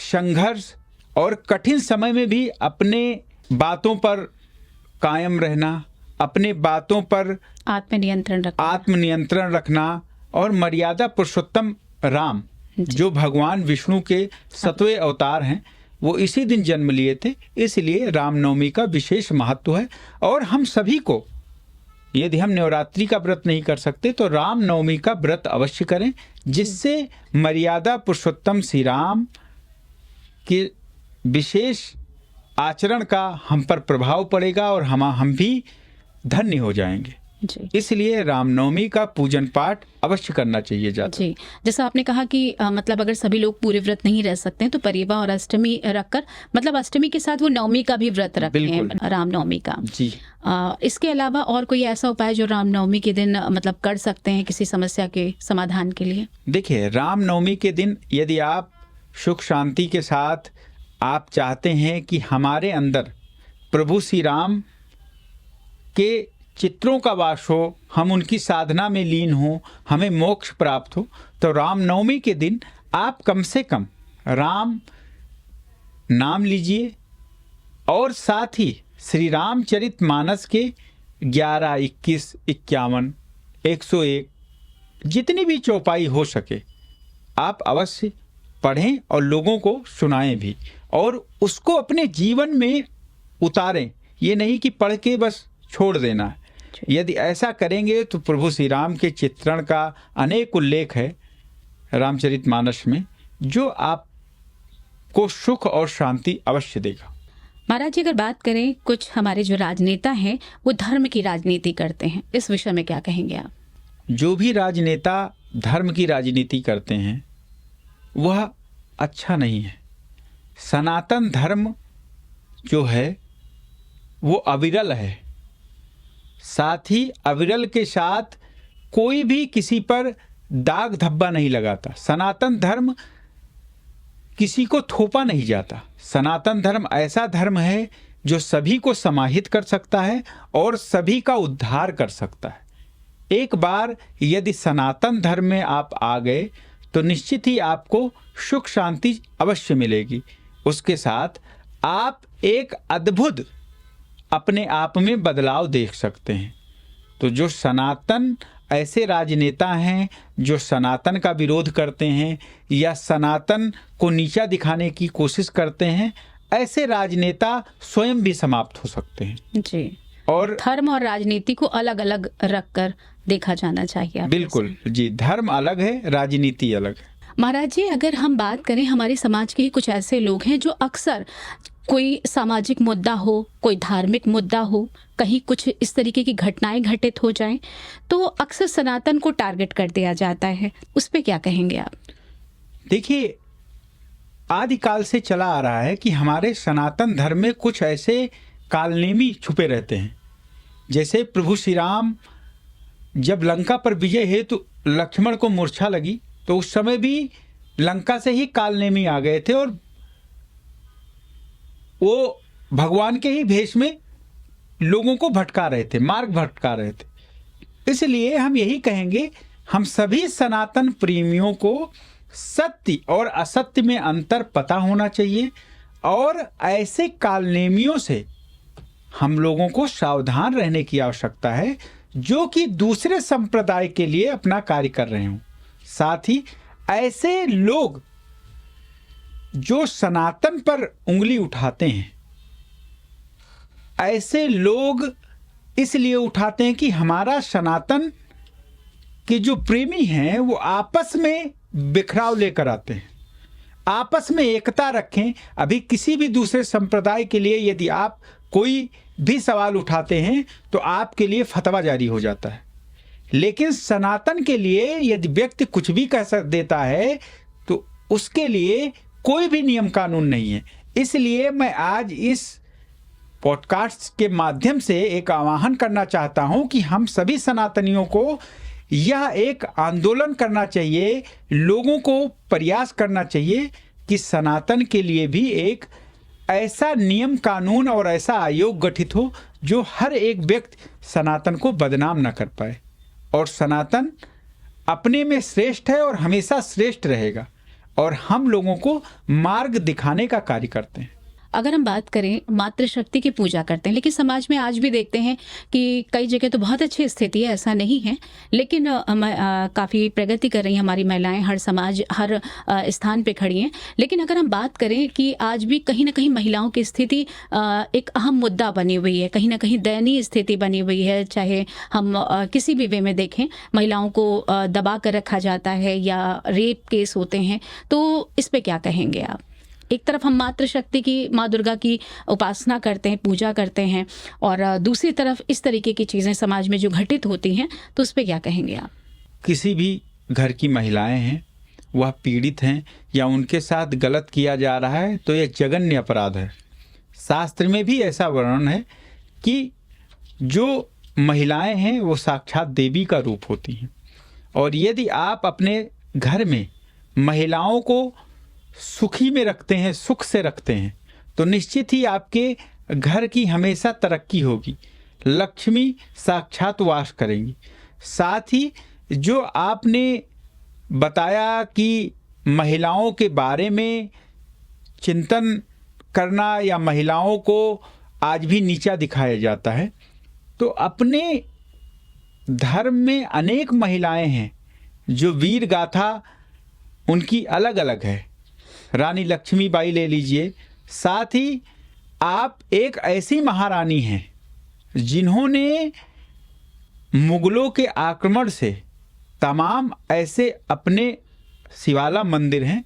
S2: संघर्ष और कठिन समय में भी अपने बातों पर कायम रहना, अपने बातों पर आत्मनियंत्रण रखना और मर्यादा पुरुषोत्तम राम जो भगवान विष्णु के 7वें अवतार हैं, वो इसी दिन जन्म लिए थे। इसलिए रामनवमी का विशेष महत्व है और हम सभी को, यदि हम नवरात्रि का व्रत नहीं कर सकते तो रामनवमी का व्रत अवश्य करें, जिससे मर्यादा पुरुषोत्तम श्री राम के विशेष आचरण का हम पर प्रभाव पड़ेगा और हम भी धन्य हो जाएंगे।
S1: जी।
S2: इसलिए रामनवमी का पूजन पाठ अवश्य करना चाहिए जाता।
S1: जी, जैसा आपने कहा कि मतलब अगर सभी लोग पूरे व्रत नहीं रह सकते हैं तो परिवार और अष्टमी रखकर, मतलब अष्टमी के साथ वो नवमी का भी व्रत रखते हैं, रामनवमी का।
S2: जी।
S1: इसके अलावा और कोई ऐसा उपाय जो रामनवमी के दिन मतलब कर सकते हैं किसी समस्या के समाधान के लिए?
S2: देखिए, रामनवमी के दिन यदि आप सुख शांति के साथ आप चाहते हैं कि हमारे अंदर प्रभु श्री राम के चित्रों का वास हो, हम उनकी साधना में लीन हो, हमें मोक्ष प्राप्त हो, तो रामनवमी के दिन आप कम से कम राम नाम लीजिए और साथ ही श्री रामचरित मानस के 11, 21, 51, 101 जितनी भी चौपाई हो सके आप अवश्य पढ़ें और लोगों को सुनाएं भी और उसको अपने जीवन में उतारें। ये नहीं कि पढ़ के बस छोड़ देना है। यदि ऐसा करेंगे तो प्रभु श्री राम के चित्रण का अनेक उल्लेख है रामचरितमानस में, जो आपको सुख और शांति अवश्य देगा।
S1: महाराज जी, अगर बात करें कुछ हमारे जो राजनेता हैं वो धर्म की राजनीति करते हैं, इस विषय में क्या कहेंगे आप?
S2: जो भी राजनेता धर्म की राजनीति करते हैं वह अच्छा नहीं है। सनातन धर्म जो है वो अविरल है, साथ ही अविरल के साथ कोई भी किसी पर दाग धब्बा नहीं लगाता। सनातन धर्म किसी को थोपा नहीं जाता। सनातन धर्म ऐसा धर्म है जो सभी को समाहित कर सकता है और सभी का उद्धार कर सकता है। एक बार यदि सनातन धर्म में आप आ गए तो निश्चित ही आपको सुख शांति अवश्य मिलेगी। उसके साथ आप एक अद्भुत अपने आप में बदलाव देख सकते हैं। तो जो सनातन ऐसे राजनेता हैं जो सनातन का विरोध करते हैं या सनातन को नीचा दिखाने की कोशिश करते हैं, ऐसे राजनेता स्वयं भी समाप्त हो सकते हैं
S1: जी।
S2: और
S1: धर्म और राजनीति को अलग अलग रखकर देखा जाना चाहिए।
S2: बिल्कुल जी, धर्म अलग है, राजनीति अलग है।
S1: महाराज जी, अगर हम बात करें, हमारे समाज के ही कुछ ऐसे लोग हैं जो अक्सर कोई सामाजिक मुद्दा हो, कोई धार्मिक मुद्दा हो, कहीं कुछ इस तरीके की घटनाएं घटित हो जाएं तो अक्सर सनातन को टारगेट कर दिया जाता है। उस पे क्या कहेंगे आप?
S2: देखिए, आदिकाल से चला आ रहा है कि हमारे सनातन धर्म में कुछ ऐसे कालनेमी छुपे रहते हैं। जैसे प्रभु श्री राम जब लंका पर विजय हेतु तो लक्ष्मण को मूर्छा लगी, तो उस समय भी लंका से ही कालनेमी आ गए थे और वो भगवान के ही भेष में लोगों को भटका रहे थे, मार्ग भटका रहे थे। इसलिए हम यही कहेंगे, हम सभी सनातन प्रेमियों को सत्य और असत्य में अंतर पता होना चाहिए और ऐसे कालनेमियों से हम लोगों को सावधान रहने की आवश्यकता है जो कि दूसरे संप्रदाय के लिए अपना कार्य कर रहे हों। साथ ही ऐसे लोग जो सनातन पर उंगली उठाते हैं, ऐसे लोग इसलिए उठाते हैं कि हमारा सनातन के जो प्रेमी हैं वो आपस में बिखराव लेकर आते हैं, आपस में एकता रखें। अभी किसी भी दूसरे संप्रदाय के लिए यदि आप कोई भी सवाल उठाते हैं तो आपके लिए फतवा जारी हो जाता है, लेकिन सनातन के लिए यदि व्यक्ति कुछ भी कह देता है तो उसके लिए कोई भी नियम कानून नहीं है। इसलिए मैं आज इस पॉडकास्ट के माध्यम से एक आह्वान करना चाहता हूं कि हम सभी सनातनियों को यह एक आंदोलन करना चाहिए, लोगों को प्रयास करना चाहिए कि सनातन के लिए भी एक ऐसा नियम कानून और ऐसा आयोग गठित हो जो हर एक व्यक्ति सनातन को बदनाम न कर पाए। और सनातन अपने में श्रेष्ठ है और हमेशा श्रेष्ठ रहेगा और हम लोगों को मार्ग दिखाने का कार्य करते हैं।
S1: अगर हम बात करें, मातृशक्ति की पूजा करते हैं, लेकिन समाज में आज भी देखते हैं कि कई जगह तो बहुत अच्छी स्थिति है, ऐसा नहीं है, लेकिन काफ़ी प्रगति कर रही हैं हमारी महिलाएं, हर समाज हर स्थान पे खड़ी हैं। लेकिन अगर हम बात करें कि आज भी कहीं ना कहीं महिलाओं की स्थिति एक अहम मुद्दा बनी हुई है, कहीं ना कहीं दयनीय स्थिति बनी हुई है। चाहे हम किसी भी वे में देखें, महिलाओं को दबा कर रखा जाता है या रेप केस होते हैं, तो इस पर क्या कहेंगे आप? एक तरफ हम मातृशक्ति की, माँ दुर्गा की उपासना करते हैं, पूजा करते हैं, और दूसरी तरफ इस तरीके की चीज़ें समाज में जो घटित होती हैं, तो उस पर क्या कहेंगे आप?
S2: किसी भी घर की महिलाएं हैं, वह पीड़ित हैं या उनके साथ गलत किया जा रहा है तो यह जघन्य अपराध है। शास्त्र में भी ऐसा वर्णन है कि जो महिलाएं हैं वो साक्षात देवी का रूप होती हैं, और यदि आप अपने घर में महिलाओं को सुखी में रखते हैं, सुख से रखते हैं, तो निश्चित ही आपके घर की हमेशा तरक्की होगी, लक्ष्मी साक्षात वास करेंगी। साथ ही जो आपने बताया कि महिलाओं के बारे में चिंतन करना या महिलाओं को आज भी नीचा दिखाया जाता है, तो अपने धर्म में अनेक महिलाएं हैं जो वीर गाथा उनकी अलग अलग है। रानी लक्ष्मीबाई ले लीजिए। साथ ही आप एक ऐसी महारानी हैं जिन्होंने मुगलों के आक्रमण से तमाम ऐसे अपने शिवाला मंदिर हैं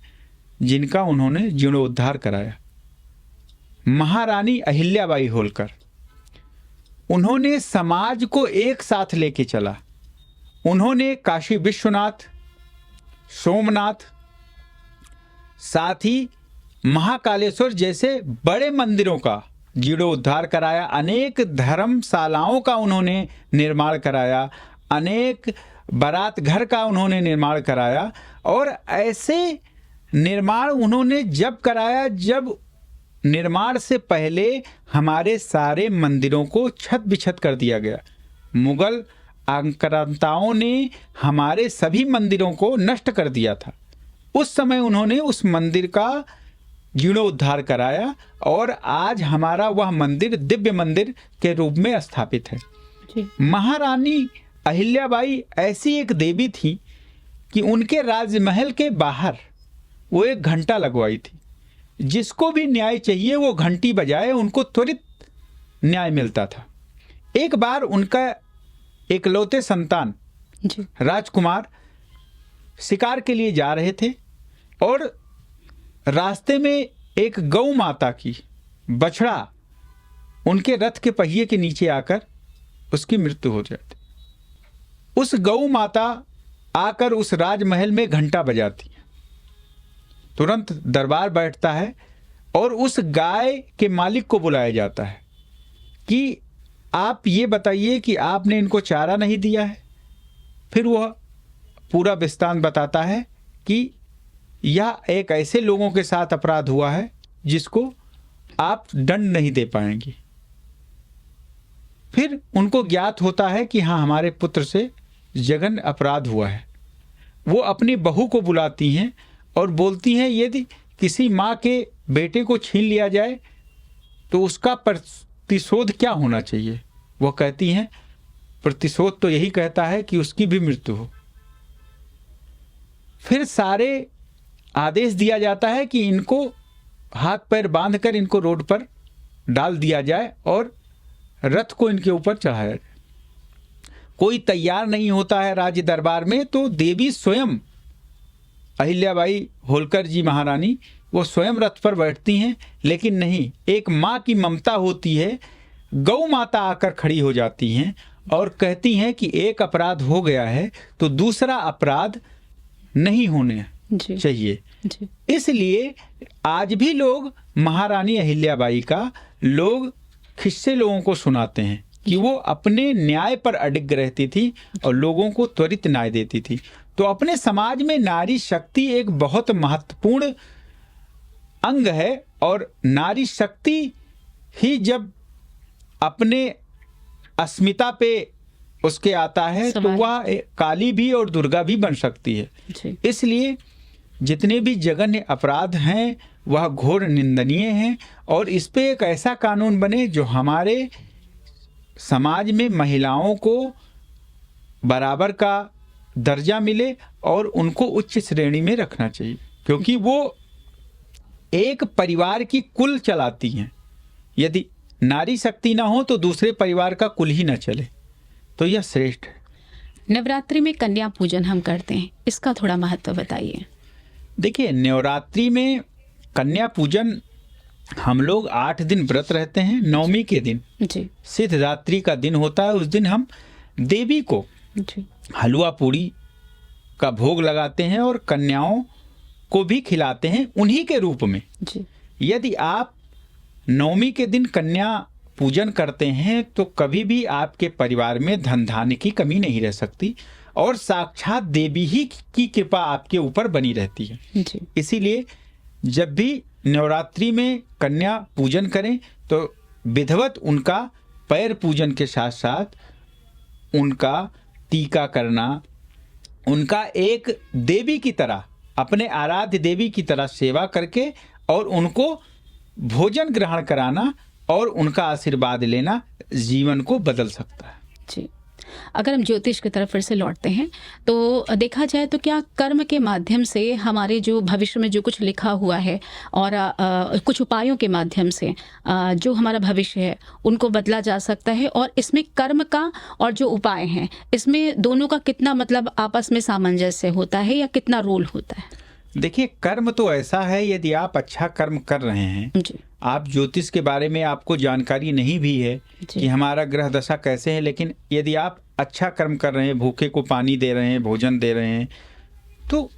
S2: जिनका उन्होंने जीर्णोद्धार कराया। महारानी अहिल्याबाई होलकर, उन्होंने समाज को एक साथ लेके चला। उन्होंने काशी विश्वनाथ, सोमनाथ, साथ ही महाकालेश्वर जैसे बड़े मंदिरों का जीर्णोद्धार कराया। अनेक धर्मशालाओं का उन्होंने निर्माण कराया। अनेक बारात घर का उन्होंने निर्माण कराया। और ऐसे निर्माण उन्होंने जब कराया जब निर्माण से पहले हमारे सारे मंदिरों को छत बिछत कर दिया गया। मुगल आक्रांताओं ने हमारे सभी मंदिरों को नष्ट कर दिया था। उस समय उन्होंने उस मंदिर का जीर्णोद्धार कराया और आज हमारा वह मंदिर दिव्य मंदिर के रूप में स्थापित है।
S1: जी।
S2: महारानी अहिल्याबाई ऐसी एक देवी थी कि उनके राजमहल के बाहर वो एक घंटा लगवाई थी। जिसको भी न्याय चाहिए वो घंटी बजाए, उनको त्वरित न्याय मिलता था। एक बार उनका एकलौते संतान
S1: जी।
S2: राजकुमार शिकार के लिए जा रहे थे और रास्ते में एक गौ माता की बछड़ा उनके रथ के पहिए के नीचे आकर उसकी मृत्यु हो जाती। उस गौ माता आकर उस राजमहल में घंटा बजाती है। तुरंत दरबार बैठता है और उस गाय के मालिक को बुलाया जाता है कि आप ये बताइए कि आपने इनको चारा नहीं दिया है। फिर वह पूरा वृत्तांत बताता है कि यह एक ऐसे लोगों के साथ अपराध हुआ है जिसको आप दंड नहीं दे पाएंगे। फिर उनको ज्ञात होता है कि हाँ, हमारे पुत्र से जघन्य अपराध हुआ है। वो अपनी बहू को बुलाती हैं और बोलती हैं यदि किसी माँ के बेटे को छीन लिया जाए तो उसका प्रतिशोध क्या होना चाहिए। वो कहती हैं प्रतिशोध तो यही कहता है कि उसकी भी मृत्यु हो। फिर सारे आदेश दिया जाता है कि इनको हाथ पैर बांधकर इनको रोड पर डाल दिया जाए और रथ को इनके ऊपर चढ़ाया जाए। कोई तैयार नहीं होता है राज्य दरबार में, तो देवी स्वयं अहिल्याबाई होलकर जी महारानी वो स्वयं रथ पर बैठती हैं। लेकिन नहीं, एक माँ की ममता होती है। गौ माता आकर खड़ी हो जाती हैं और कहती हैं कि एक अपराध हो गया है तो दूसरा अपराध नहीं होने चाहिए।
S1: जी।
S2: इसलिए आज भी लोग महारानी अहिल्याबाई का लोग खिस्से लोगों को सुनाते हैं कि वो अपने न्याय पर अडिग रहती थी और लोगों को त्वरित न्याय देती थी। तो अपने समाज में नारी शक्ति एक बहुत महत्वपूर्ण अंग है और नारी शक्ति ही जब अपने अस्मिता पे उसके आता है तो वह काली भी और दुर्गा भी बन सकती है।
S1: जी।
S2: इसलिए जितने भी जघन्य अपराध हैं वह घोर निंदनीय हैं और इस पे एक ऐसा कानून बने जो हमारे समाज में महिलाओं को बराबर का दर्जा मिले और उनको उच्च श्रेणी में रखना चाहिए, क्योंकि वो एक परिवार की कुल चलाती हैं। यदि नारी शक्ति ना हो तो दूसरे परिवार का कुल ही ना चले, तो यह श्रेष्ठ है।
S1: नवरात्रि में कन्या पूजन हम करते हैं, इसका थोड़ा महत्व बताइए।
S2: देखिए, नवरात्रि में कन्या पूजन हम लोग 8 दिन व्रत रहते हैं। नवमी के दिन
S1: जी।
S2: सिद्धरात्रि का दिन होता है। उस दिन हम देवी को
S1: जी।
S2: हलवा पूड़ी का भोग लगाते हैं और कन्याओं को भी खिलाते हैं उन्हीं के रूप में।
S1: जी।
S2: यदि आप नवमी के दिन कन्या पूजन करते हैं तो कभी भी आपके परिवार में धन धान्य की कमी नहीं रह सकती और साक्षात देवी ही की कृपा आपके ऊपर बनी रहती है।
S1: जी।
S2: इसीलिए जब भी नवरात्रि में कन्या पूजन करें तो विधिवत उनका पैर पूजन के साथ साथ उनका टीका करना, उनका एक देवी की तरह, अपने आराध्य देवी की तरह सेवा करके और उनको भोजन ग्रहण कराना और उनका आशीर्वाद लेना जीवन को बदल सकता है।
S1: जी। अगर हम ज्योतिष की तरफ फिर से लौटते हैं तो देखा जाए तो क्या कर्म के माध्यम से हमारे जो भविष्य में जो कुछ लिखा हुआ है और कुछ उपायों के माध्यम से जो हमारा भविष्य है उनको बदला जा सकता है, और इसमें कर्म का और जो उपाय हैं इसमें दोनों का कितना मतलब आपस में सामंजस्य होता है या कितना रोल होता है?
S2: देखिए, कर्म तो ऐसा है, यदि आप अच्छा कर्म कर रहे हैं,
S1: जी।
S2: आप ज्योतिष के बारे में आपको जानकारी नहीं भी है कि हमारा ग्रह दशा कैसे है, लेकिन यदि आप अच्छा कर्म कर रहे हैं, भूखे को पानी दे रहे हैं, भोजन दे रहे हैं, तो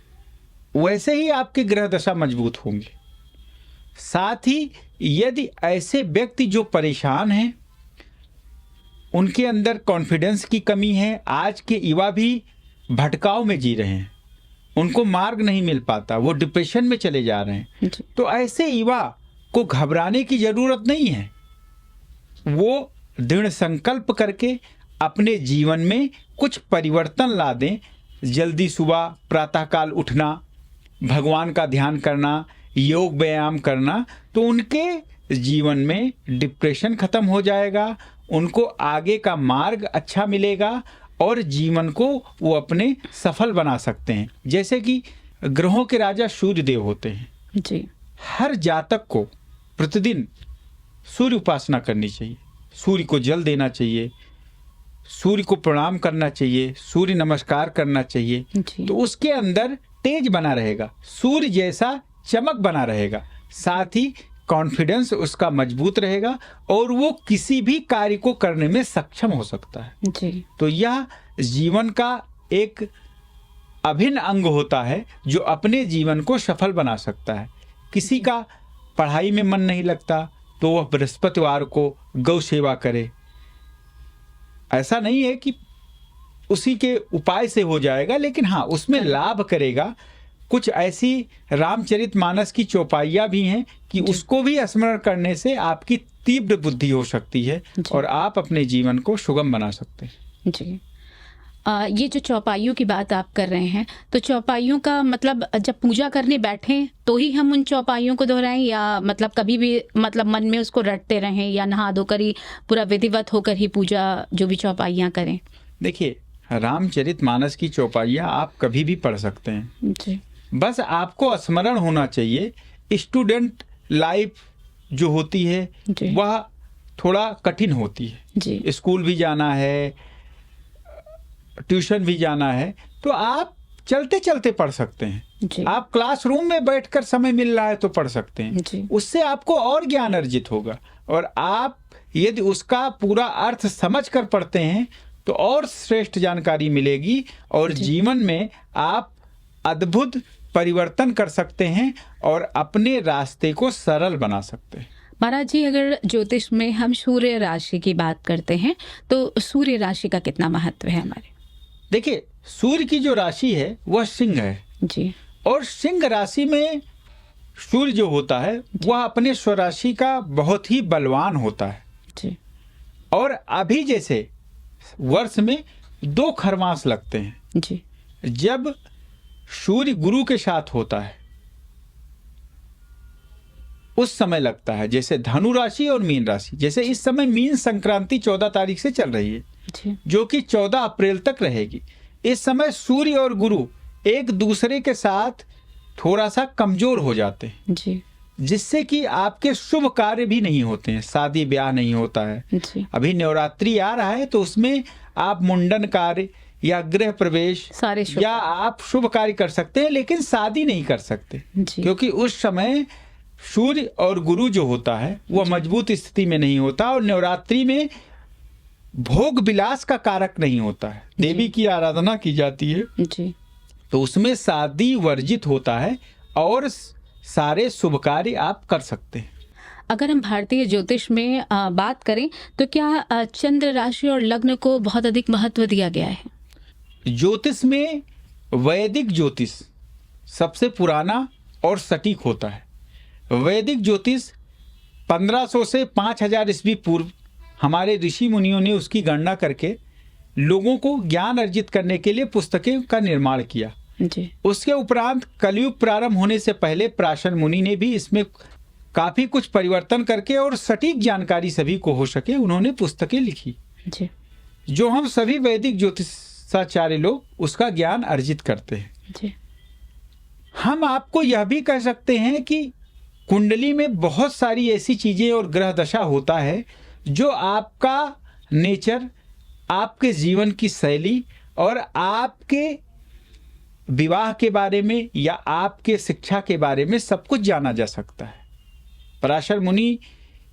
S2: वैसे ही आपके ग्रह दशा मजबूत होंगे। साथ ही यदि ऐसे व्यक्ति जो परेशान हैं, उनके अंदर कॉन्फिडेंस की कमी है, आज के युवा भी भटकाव में जी रहे हैं, उनको मार्ग नहीं मिल पाता, वो डिप्रेशन में चले जा रहे हैं।
S1: जी।
S2: तो ऐसे युवा को घबराने की जरूरत नहीं है। वो दृढ़ संकल्प करके अपने जीवन में कुछ परिवर्तन ला दें। जल्दी सुबह प्रातःकाल उठना, भगवान का ध्यान करना, योग व्यायाम करना, तो उनके जीवन में डिप्रेशन खत्म हो जाएगा, उनको आगे का मार्ग अच्छा मिलेगा और जीवन को वो अपने सफल बना सकते हैं। जैसे कि ग्रहों के राजा सूर्य देव होते हैं।
S1: जी।
S2: हर जातक को प्रतिदिन सूर्य उपासना करनी चाहिए, सूर्य को जल देना चाहिए, सूर्य को प्रणाम करना चाहिए, सूर्य नमस्कार करना चाहिए।
S1: जी।
S2: तो उसके अंदर तेज बना रहेगा, सूर्य जैसा चमक बना रहेगा, साथ ही कॉन्फिडेंस उसका मजबूत रहेगा और वो किसी भी कार्य को करने में सक्षम हो सकता है।
S1: जी।
S2: तो यह जीवन का एक अभिन्न अंग होता है जो अपने जीवन को सफल बना सकता है। किसी का पढ़ाई में मन नहीं लगता तो वह बृहस्पतिवार को गौ सेवा करे। ऐसा नहीं है कि उसी के उपाय से हो जाएगा, लेकिन हाँ उसमें लाभ करेगा। कुछ ऐसी रामचरितमानस की चौपाइयाँ भी हैं कि उसको भी स्मरण करने से आपकी तीव्र बुद्धि हो सकती है और आप अपने जीवन को सुगम बना सकते हैं।
S1: जी। ये जो चौपाइयों की बात आप कर रहे हैं, तो चौपाइयों का मतलब जब पूजा करने बैठें तो ही हम उन चौपाइयों को दोहराएं, या मतलब कभी भी मतलब मन में उसको रटते रहें, या नहा धोकर ही पूरा विधिवत होकर ही पूजा जो भी चौपाइयाँ करें?
S2: देखिए, रामचरितमानस की चौपाइयाँ आप कभी भी पढ़ सकते हैं।
S1: जी।
S2: बस आपको स्मरण होना चाहिए। स्टूडेंट लाइफ जो होती है वह थोड़ा कठिन होती है।
S1: जी।
S2: स्कूल भी जाना है, ट्यूशन भी जाना है, तो आप चलते चलते पढ़ सकते हैं।
S1: जी।
S2: आप क्लासरूम में बैठकर समय मिल रहा है तो पढ़ सकते हैं।
S1: जी।
S2: उससे आपको और ज्ञान अर्जित होगा और आप यदि उसका पूरा अर्थ समझ कर पढ़ते हैं तो और श्रेष्ठ जानकारी मिलेगी और जीवन में आप अद्भुत परिवर्तन कर सकते हैं और अपने रास्ते को सरल बना सकते हैं।
S1: महाराज जी, अगर ज्योतिष में हम सूर्य राशि की बात करते हैं तो सूर्य राशि का कितना महत्व है हमारे?
S2: देखिए, सूर्य की जो राशि है वह सिंह है।
S1: जी।
S2: और सिंह राशि में सूर्य जो होता है वह अपने स्वराशि का बहुत ही बलवान होता है।
S1: जी।
S2: और अभी जैसे वर्ष में 2 खरमास लगते हैं।
S1: जी।
S2: जब सूर्य गुरु के साथ होता है उस समय लगता है, जैसे धनु राशि और मीन राशि। जैसे इस समय मीन संक्रांति 14 तारीख से चल रही है,
S1: जी।
S2: जो कि 14 अप्रैल तक रहेगी। इस समय सूर्य और गुरु एक दूसरे के साथ थोड़ा सा कमजोर हो जाते हैं,
S1: जी।
S2: जिससे कि आपके शुभ कार्य भी नहीं होते हैं, शादी ब्याह नहीं होता है।
S1: जी।
S2: अभी नवरात्रि आ रहा है तो उसमें आप मुंडन कार्य या गृह प्रवेश
S1: सारे शुभ
S2: या आप शुभ कार्य कर सकते हैं, लेकिन शादी नहीं कर सकते,
S1: जी।
S2: क्योंकि उस समय सूर्य और गुरु जो होता है वह मजबूत स्थिति में नहीं होता और नवरात्रि में भोग विलास का कारक नहीं होता है, देवी की आराधना की जाती है,
S1: जी।
S2: तो उसमें शादी वर्जित होता है और सारे शुभ कार्य आप कर सकते हैं।
S1: अगर हम भारतीय ज्योतिष में बात करें तो क्या चंद्र राशि और लग्न को बहुत अधिक महत्व दिया गया है?
S2: ज्योतिष में वैदिक ज्योतिष सबसे पुराना और सटीक होता है। वैदिक ज्योतिष 1500 से 5000 ईस्वी पूर्व हमारे ऋषि मुनियों ने उसकी गणना करके लोगों को ज्ञान अर्जित करने के लिए पुस्तकें का निर्माण किया।
S1: जी।
S2: उसके उपरांत कलयुग प्रारंभ होने से पहले प्राचीन मुनि ने भी इसमें काफी कुछ परिवर्तन करके और सटीक जानकारी सभी को हो सके उन्होंने पुस्तकें लिखी,
S1: जी।
S2: जो हम सभी वैदिक ज्योतिषाचार्य लोग उसका ज्ञान अर्जित करते हैं।
S1: जी।
S2: हम आपको यह भी कह सकते हैं कि कुंडली में बहुत सारी ऐसी चीजें और ग्रह दशा होता है जो आपका नेचर, आपके जीवन की शैली और आपके विवाह के बारे में या आपके शिक्षा के बारे में सब कुछ जाना जा सकता है। पराशर मुनि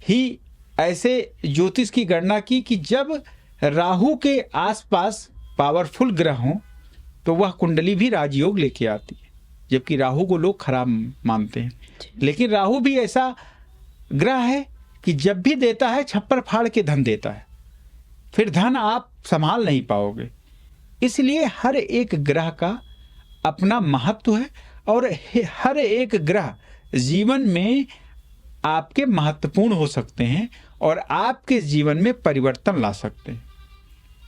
S2: ही ऐसे ज्योतिष की गणना की कि जब राहु के आसपास पावरफुल ग्रह हों तो वह कुंडली भी राजयोग लेके आती है, जबकि राहु को लोग खराब मानते हैं। लेकिन राहु भी ऐसा ग्रह है कि जब भी देता है छप्पर फाड़ के धन देता है, फिर धन आप संभाल नहीं पाओगे। इसलिए हर एक ग्रह का अपना महत्व है और हर एक ग्रह जीवन में आपके महत्वपूर्ण हो सकते हैं और आपके जीवन में परिवर्तन ला सकते हैं।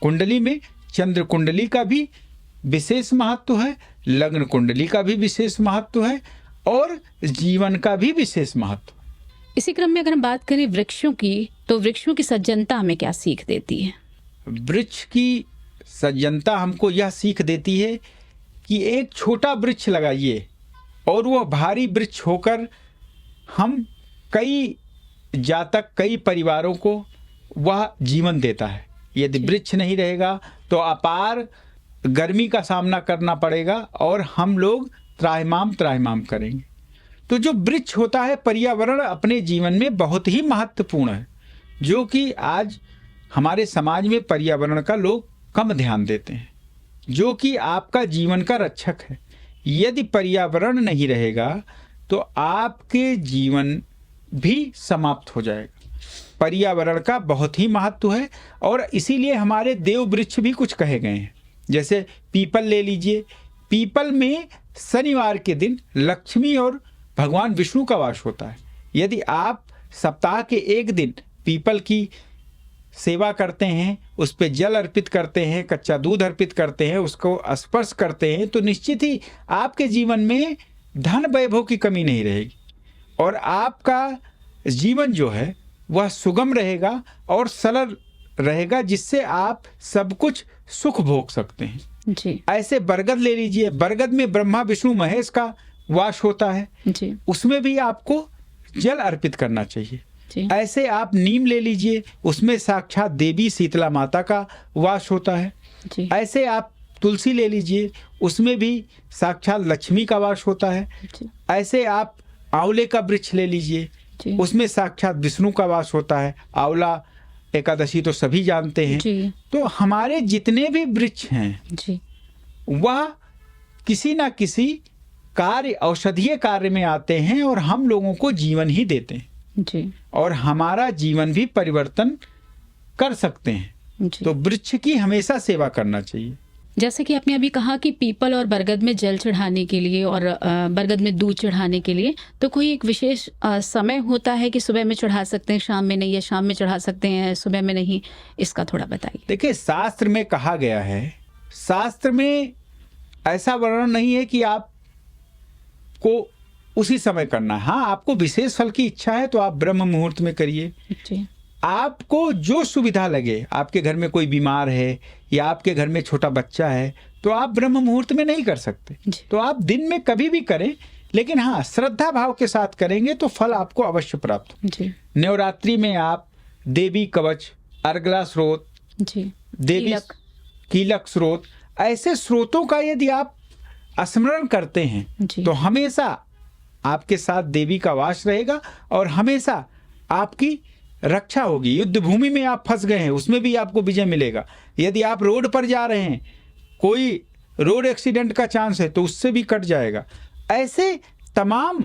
S2: कुंडली में चंद्र कुंडली का भी विशेष महत्व है, लग्न कुंडली का भी विशेष महत्व है और जीवन का भी विशेष महत्व है।
S1: इसी क्रम में अगर हम बात करें वृक्षों की, तो वृक्षों की सज्जनता हमें क्या सीख देती है?
S2: वृक्ष की सज्जनता हमको यह सीख देती है कि एक छोटा वृक्ष लगाइए और वह भारी वृक्ष होकर हम कई जातक, कई परिवारों को वह जीवन देता है। यदि वृक्ष नहीं रहेगा तो अपार गर्मी का सामना करना पड़ेगा और हम लोग त्राहिमाम करेंगे। तो जो वृक्ष होता है, पर्यावरण अपने जीवन में बहुत ही महत्वपूर्ण है, जो कि आज हमारे समाज में पर्यावरण का लोग कम ध्यान देते हैं, जो कि आपका जीवन का रक्षक है। यदि पर्यावरण नहीं रहेगा तो आपके जीवन भी समाप्त हो जाएगा। पर्यावरण का बहुत ही महत्व है और इसीलिए हमारे देव वृक्ष भी कुछ कहे गए हैं। जैसे पीपल ले लीजिए, पीपल में शनिवार के दिन लक्ष्मी और भगवान विष्णु का वास होता है। यदि आप सप्ताह के एक दिन पीपल की सेवा करते हैं, उस पर जल अर्पित करते हैं, कच्चा दूध अर्पित करते हैं, उसको स्पर्श करते हैं, तो निश्चित ही आपके जीवन में धन वैभव की कमी नहीं रहेगी और आपका जीवन जो है वह सुगम रहेगा और सरल रहेगा, जिससे आप सब कुछ सुख भोग सकते हैं
S1: जी।
S2: ऐसे बरगद ले लीजिए, बरगद में ब्रह्मा विष्णु महेश का वास होता है
S1: जी।
S2: उसमें भी आपको जल अर्पित करना चाहिए
S1: जी।
S2: ऐसे आप नीम ले लीजिए, उसमें साक्षात देवी शीतला माता का वास होता है
S1: जी।
S2: ऐसे आप तुलसी ले लीजिए, उसमें भी साक्षात लक्ष्मी का वास होता है
S1: जी।
S2: ऐसे आप आंवले का वृक्ष ले लीजिए,
S1: जी।
S2: उसमें साक्षात विष्णु का वास होता है। आंवला एकादशी तो सभी जानते हैं
S1: जी।
S2: तो हमारे जितने भी वृक्ष हैं
S1: जी।
S2: वह किसी ना किसी कार्य, औषधीय कार्य में आते हैं और हम लोगों को जीवन ही देते हैं
S1: जी।
S2: और हमारा जीवन भी परिवर्तन कर सकते हैं।
S1: जी।
S2: तो वृक्ष की हमेशा सेवा करना चाहिए।
S1: जैसे कि आपने अभी कहा कि पीपल और बरगद में जल चढ़ाने के लिए और बरगद में दूध चढ़ाने के लिए तो कोई एक विशेष समय होता है कि सुबह में चढ़ा सकते हैं, शाम में नहीं, या शाम में चढ़ा सकते हैं सुबह में नहीं, इसका थोड़ा बताइए।
S2: देखिए, शास्त्र में कहा गया है, शास्त्र में ऐसा वर्णन नहीं है कि आपको उसी समय करना है। हाँ, आपको विशेष फल की इच्छा है तो आप ब्रह्म मुहूर्त में करिए।
S1: जी।
S2: आपको जो सुविधा लगे, आपके घर में कोई बीमार है या आपके घर में छोटा बच्चा है तो आप ब्रह्म मुहूर्त में नहीं कर सकते, तो आप दिन में कभी भी करें, लेकिन हाँ, श्रद्धा भाव के साथ करेंगे तो फल आपको अवश्य प्राप्त हो।
S1: जी।
S2: नवरात्रि में आप देवी कवच, अर्गला स्रोत,
S1: जी।
S2: देवी कीलक स्रोत, ऐसे स्रोतों का यदि आप स्मरण करते हैं
S1: जी।
S2: तो हमेशा आपके साथ देवी का वास रहेगा और हमेशा आपकी रक्षा होगी। युद्ध भूमि में आप फंस गए हैं, उसमें भी आपको विजय मिलेगा। यदि आप रोड पर जा रहे हैं, कोई रोड एक्सीडेंट का चांस है तो उससे भी कट जाएगा। ऐसे तमाम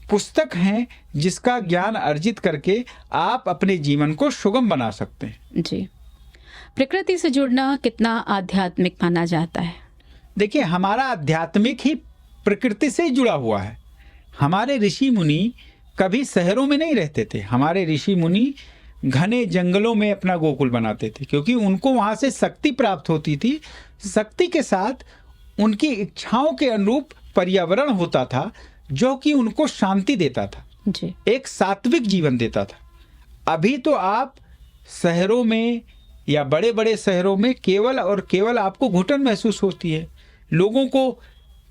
S2: पुस्तक हैं जिसका ज्ञान अर्जित करके आप अपने जीवन को सुगम बना सकते हैं।
S1: जी। प्रकृति से जुड़ना कितना आध्यात्मिक माना जाता है?
S2: देखिए, हमारा आध्यात्मिक ही प्रकृति से जुड़ा हुआ है। हमारे ऋषि मुनि कभी शहरों में नहीं रहते थे। हमारे ऋषि मुनि घने जंगलों में अपना गोकुल बनाते थे, क्योंकि उनको वहाँ से शक्ति प्राप्त होती थी। शक्ति के साथ उनकी इच्छाओं के अनुरूप पर्यावरण होता था जो कि उनको शांति देता था
S1: जी।
S2: एक सात्विक जीवन देता था। अभी तो आप शहरों में या बड़े बड़े शहरों में केवल और केवल आपको घुटन महसूस होती है। लोगों को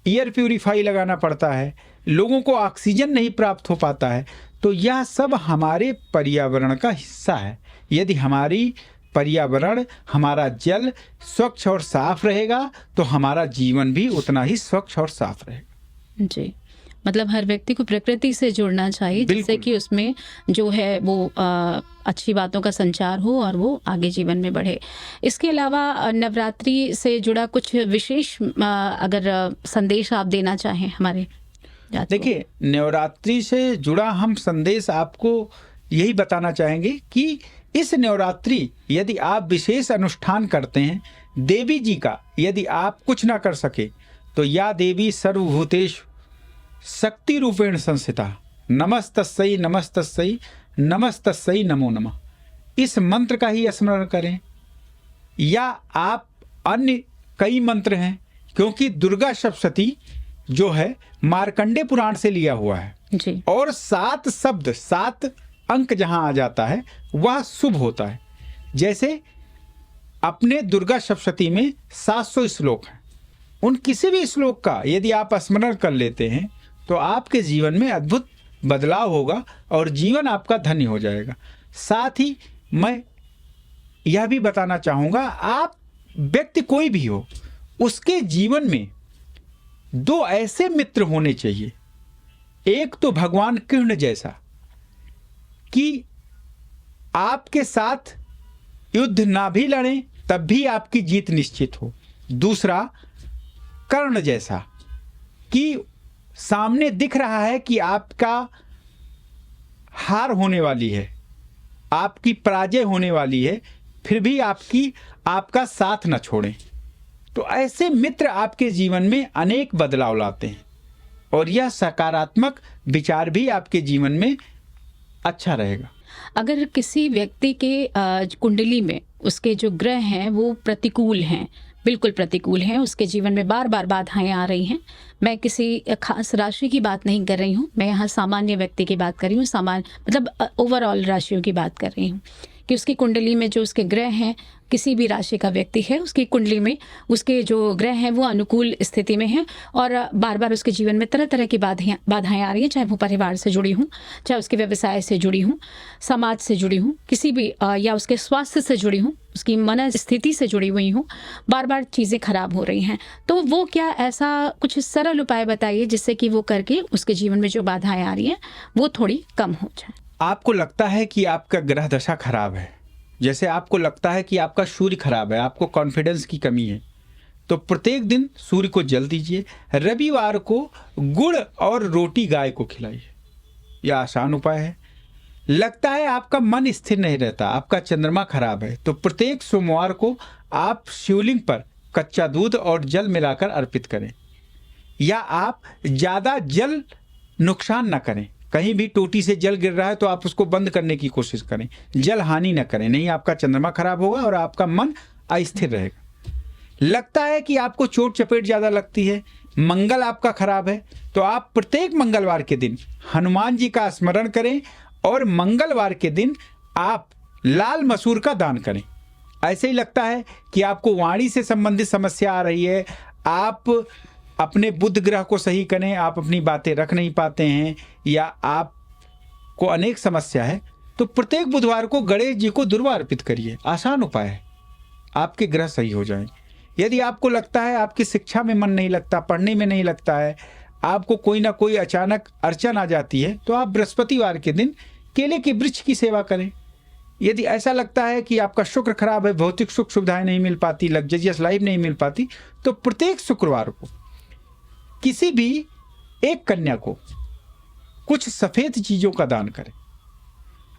S2: एयर प्यूरिफाई लगाना पड़ता है, लोगों को ऑक्सीजन नहीं प्राप्त हो पाता है। तो यह सब हमारे पर्यावरण का हिस्सा है। यदि हमारी पर्यावरण, हमारा जल स्वच्छ और साफ रहेगा तो हमारा जीवन भी उतना ही स्वच्छ और साफ रहेगा।
S1: जी। मतलब हर व्यक्ति को प्रकृति से जुड़ना चाहिए, जिससे कि उसमें जो है वो अच्छी बातों का संचार हो और वो आगे जीवन में बढ़े। इसके अलावा नवरात्रि से जुड़ा कुछ विशेष अगर संदेश आप देना चाहें हमारे।
S2: देखिए, नवरात्रि से जुड़ा हम संदेश आपको यही बताना चाहेंगे कि इस नवरात्रि यदि आप विशेष अनुष्ठान करते हैं देवी जी का, यदि आप कुछ ना कर सके तो या देवी सर्वभूतेषु शक्ति रूपेण संस्थिता नमस्तस्यै नमस्तस्यै नमस्तस्यै नमो नमः, इस मंत्र का ही स्मरण करें। या आप अन्य कई मंत्र हैं, क्योंकि दुर्गा सप्तशती जो है मार्कंडे पुराण से लिया हुआ है
S1: जी।
S2: और 7 शब्द 7 अंक जहां आ जाता है वह शुभ होता है। जैसे अपने दुर्गा सप्तशती में 700 श्लोक हैं, उन किसी भी श्लोक का यदि आप स्मरण कर लेते हैं तो आपके जीवन में अद्भुत बदलाव होगा और जीवन आपका धन्य हो जाएगा। साथ ही मैं यह भी बताना चाहूँगा, आप व्यक्ति कोई भी हो उसके जीवन में 2 ऐसे मित्र होने चाहिए। एक तो भगवान कृष्ण जैसा कि आपके साथ युद्ध ना भी लड़ें तब भी आपकी जीत निश्चित हो। दूसरा कर्ण जैसा कि सामने दिख रहा है कि आपका हार होने वाली है, आपकी पराजय होने वाली है, फिर भी आपका साथ न छोड़ें। तो ऐसे मित्र आपके जीवन में अनेक बदलाव लाते हैं और यह सकारात्मक विचार भी आपके जीवन में अच्छा रहेगा।
S1: अगर किसी व्यक्ति के कुंडली में उसके जो ग्रह हैं वो प्रतिकूल हैं, बिल्कुल प्रतिकूल हैं, उसके जीवन में बार बार बाधाएं आ रही हैं, मैं किसी खास राशि की बात नहीं कर रही हूँ, मैं यहाँ सामान्य व्यक्ति की बात कर रही हूँ, सामान्य मतलब ओवरऑल राशियों की बात कर रही हूँ कि उसकी कुंडली में जो उसके ग्रह हैं, किसी भी राशि का व्यक्ति है उसकी कुंडली में उसके जो ग्रह हैं वो अनुकूल स्थिति में हैं और बार बार उसके जीवन में तरह तरह की बाधाएं आ रही हैं, चाहे वो परिवार से जुड़ी हूँ, चाहे उसके व्यवसाय से जुड़ी हूँ, समाज से जुड़ी हूँ, किसी भी या उसके स्वास्थ्य से जुड़ी हूँ, उसकी मन स्थिति से जुड़ी हुई हूँ, बार बार चीज़ें खराब हो रही हैं, तो वो क्या ऐसा कुछ सरल उपाय बताइए जिससे कि वो करके उसके जीवन में जो बाधाएं आ रही हैं वो थोड़ी कम हो जाए।
S2: आपको लगता है कि आपका ग्रह दशा खराब है, जैसे आपको लगता है कि आपका सूर्य खराब है, आपको कॉन्फिडेंस की कमी है, तो प्रत्येक दिन सूर्य को जल दीजिए। रविवार को गुड़ और रोटी गाय को खिलाइए। यह आसान उपाय है। लगता है आपका मन स्थिर नहीं रहता, आपका चंद्रमा खराब है, तो प्रत्येक सोमवार को आप शिवलिंग पर कच्चा दूध और जल मिलाकर अर्पित करें। या आप ज़्यादा जल नुकसान न करें, कहीं भी टोटी से जल गिर रहा है तो आप उसको बंद करने की कोशिश करें, जल हानि न करें, नहीं आपका चंद्रमा खराब होगा और आपका मन अस्थिर रहेगा। लगता है कि आपको चोट चपेट ज़्यादा लगती है, मंगल आपका खराब है, तो आप प्रत्येक मंगलवार के दिन हनुमान जी का स्मरण करें और मंगलवार के दिन आप लाल मसूर का दान करें। ऐसे ही लगता है कि आपको वाणी से संबंधित समस्या आ रही है, आप अपने बुध ग्रह को सही करें, आप अपनी बातें रख नहीं पाते हैं या आपको अनेक समस्या है, तो प्रत्येक बुधवार को गणेश जी को दुर्वा अर्पित करिए। आसान उपाय है, आपके ग्रह सही हो जाएंगे। यदि आपको लगता है आपकी शिक्षा में मन नहीं लगता, पढ़ने में नहीं लगता है, आपको कोई ना कोई अचानक अड़चन आ जाती है, तो आप बृहस्पतिवार के दिन केले के वृक्ष की सेवा करें। यदि ऐसा लगता है कि आपका शुक्र खराब है, भौतिक सुख सुविधाएं नहीं मिल पाती, लग्जरियस लाइफ नहीं मिल पाती, तो प्रत्येक शुक्रवार को किसी भी एक कन्या को कुछ सफ़ेद चीज़ों का दान करें।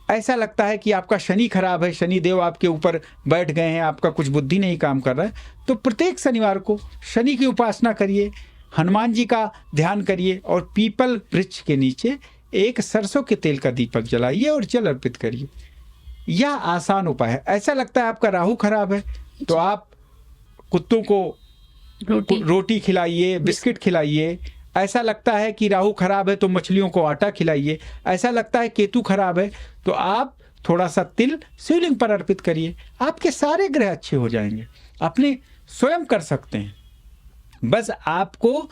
S2: ऐसा लगता है कि आपका शनि खराब है, शनि देव आपके ऊपर बैठ गए हैं, आपका कुछ बुद्धि नहीं काम कर रहा है, तो प्रत्येक शनिवार को शनि की उपासना करिए, हनुमान जी का ध्यान करिए और पीपल वृक्ष के नीचे एक सरसों के तेल का दीपक जलाइए और जल अर्पित करिए। यह आसान उपाय है। ऐसा लगता है आपका राहु खराब है, तो आप कुत्तों को रोटी खिलाइए, बिस्किट खिलाइए। ऐसा लगता है कि राहु खराब है तो मछलियों को आटा खिलाइए। ऐसा लगता है केतु खराब है तो आप थोड़ा सा तिल शिवलिंग पर अर्पित करिए। आपके सारे ग्रह अच्छे हो जाएंगे। अपने स्वयं कर सकते हैं। बस आपको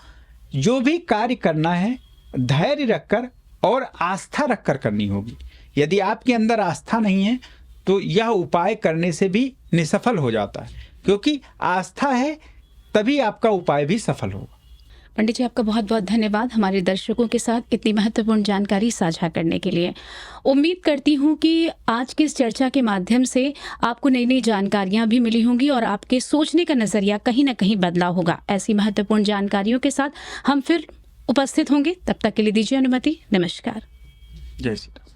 S2: जो भी कार्य करना है धैर्य रखकर और आस्था रखकर करनी होगी। यदि आपके अंदर आस्था नहीं है तो यह उपाय करने से भी निसफल हो जाता है, क्योंकि आस्था है तभी आपका उपाय भी सफल होगा।
S1: पंडित जी, आपका बहुत बहुत धन्यवाद हमारे दर्शकों के साथ इतनी महत्वपूर्ण जानकारी साझा करने के लिए। उम्मीद करती हूँ कि आज की इस चर्चा के माध्यम से आपको नई नई जानकारियाँ भी मिली होंगी और आपके सोचने का नज़रिया कहीं ना कहीं बदला होगा। ऐसी महत्वपूर्ण जानकारियों के साथ हम फिर उपस्थित होंगे। तब तक के लिए दीजिए अनुमति। नमस्कार।
S2: जय श्री राम।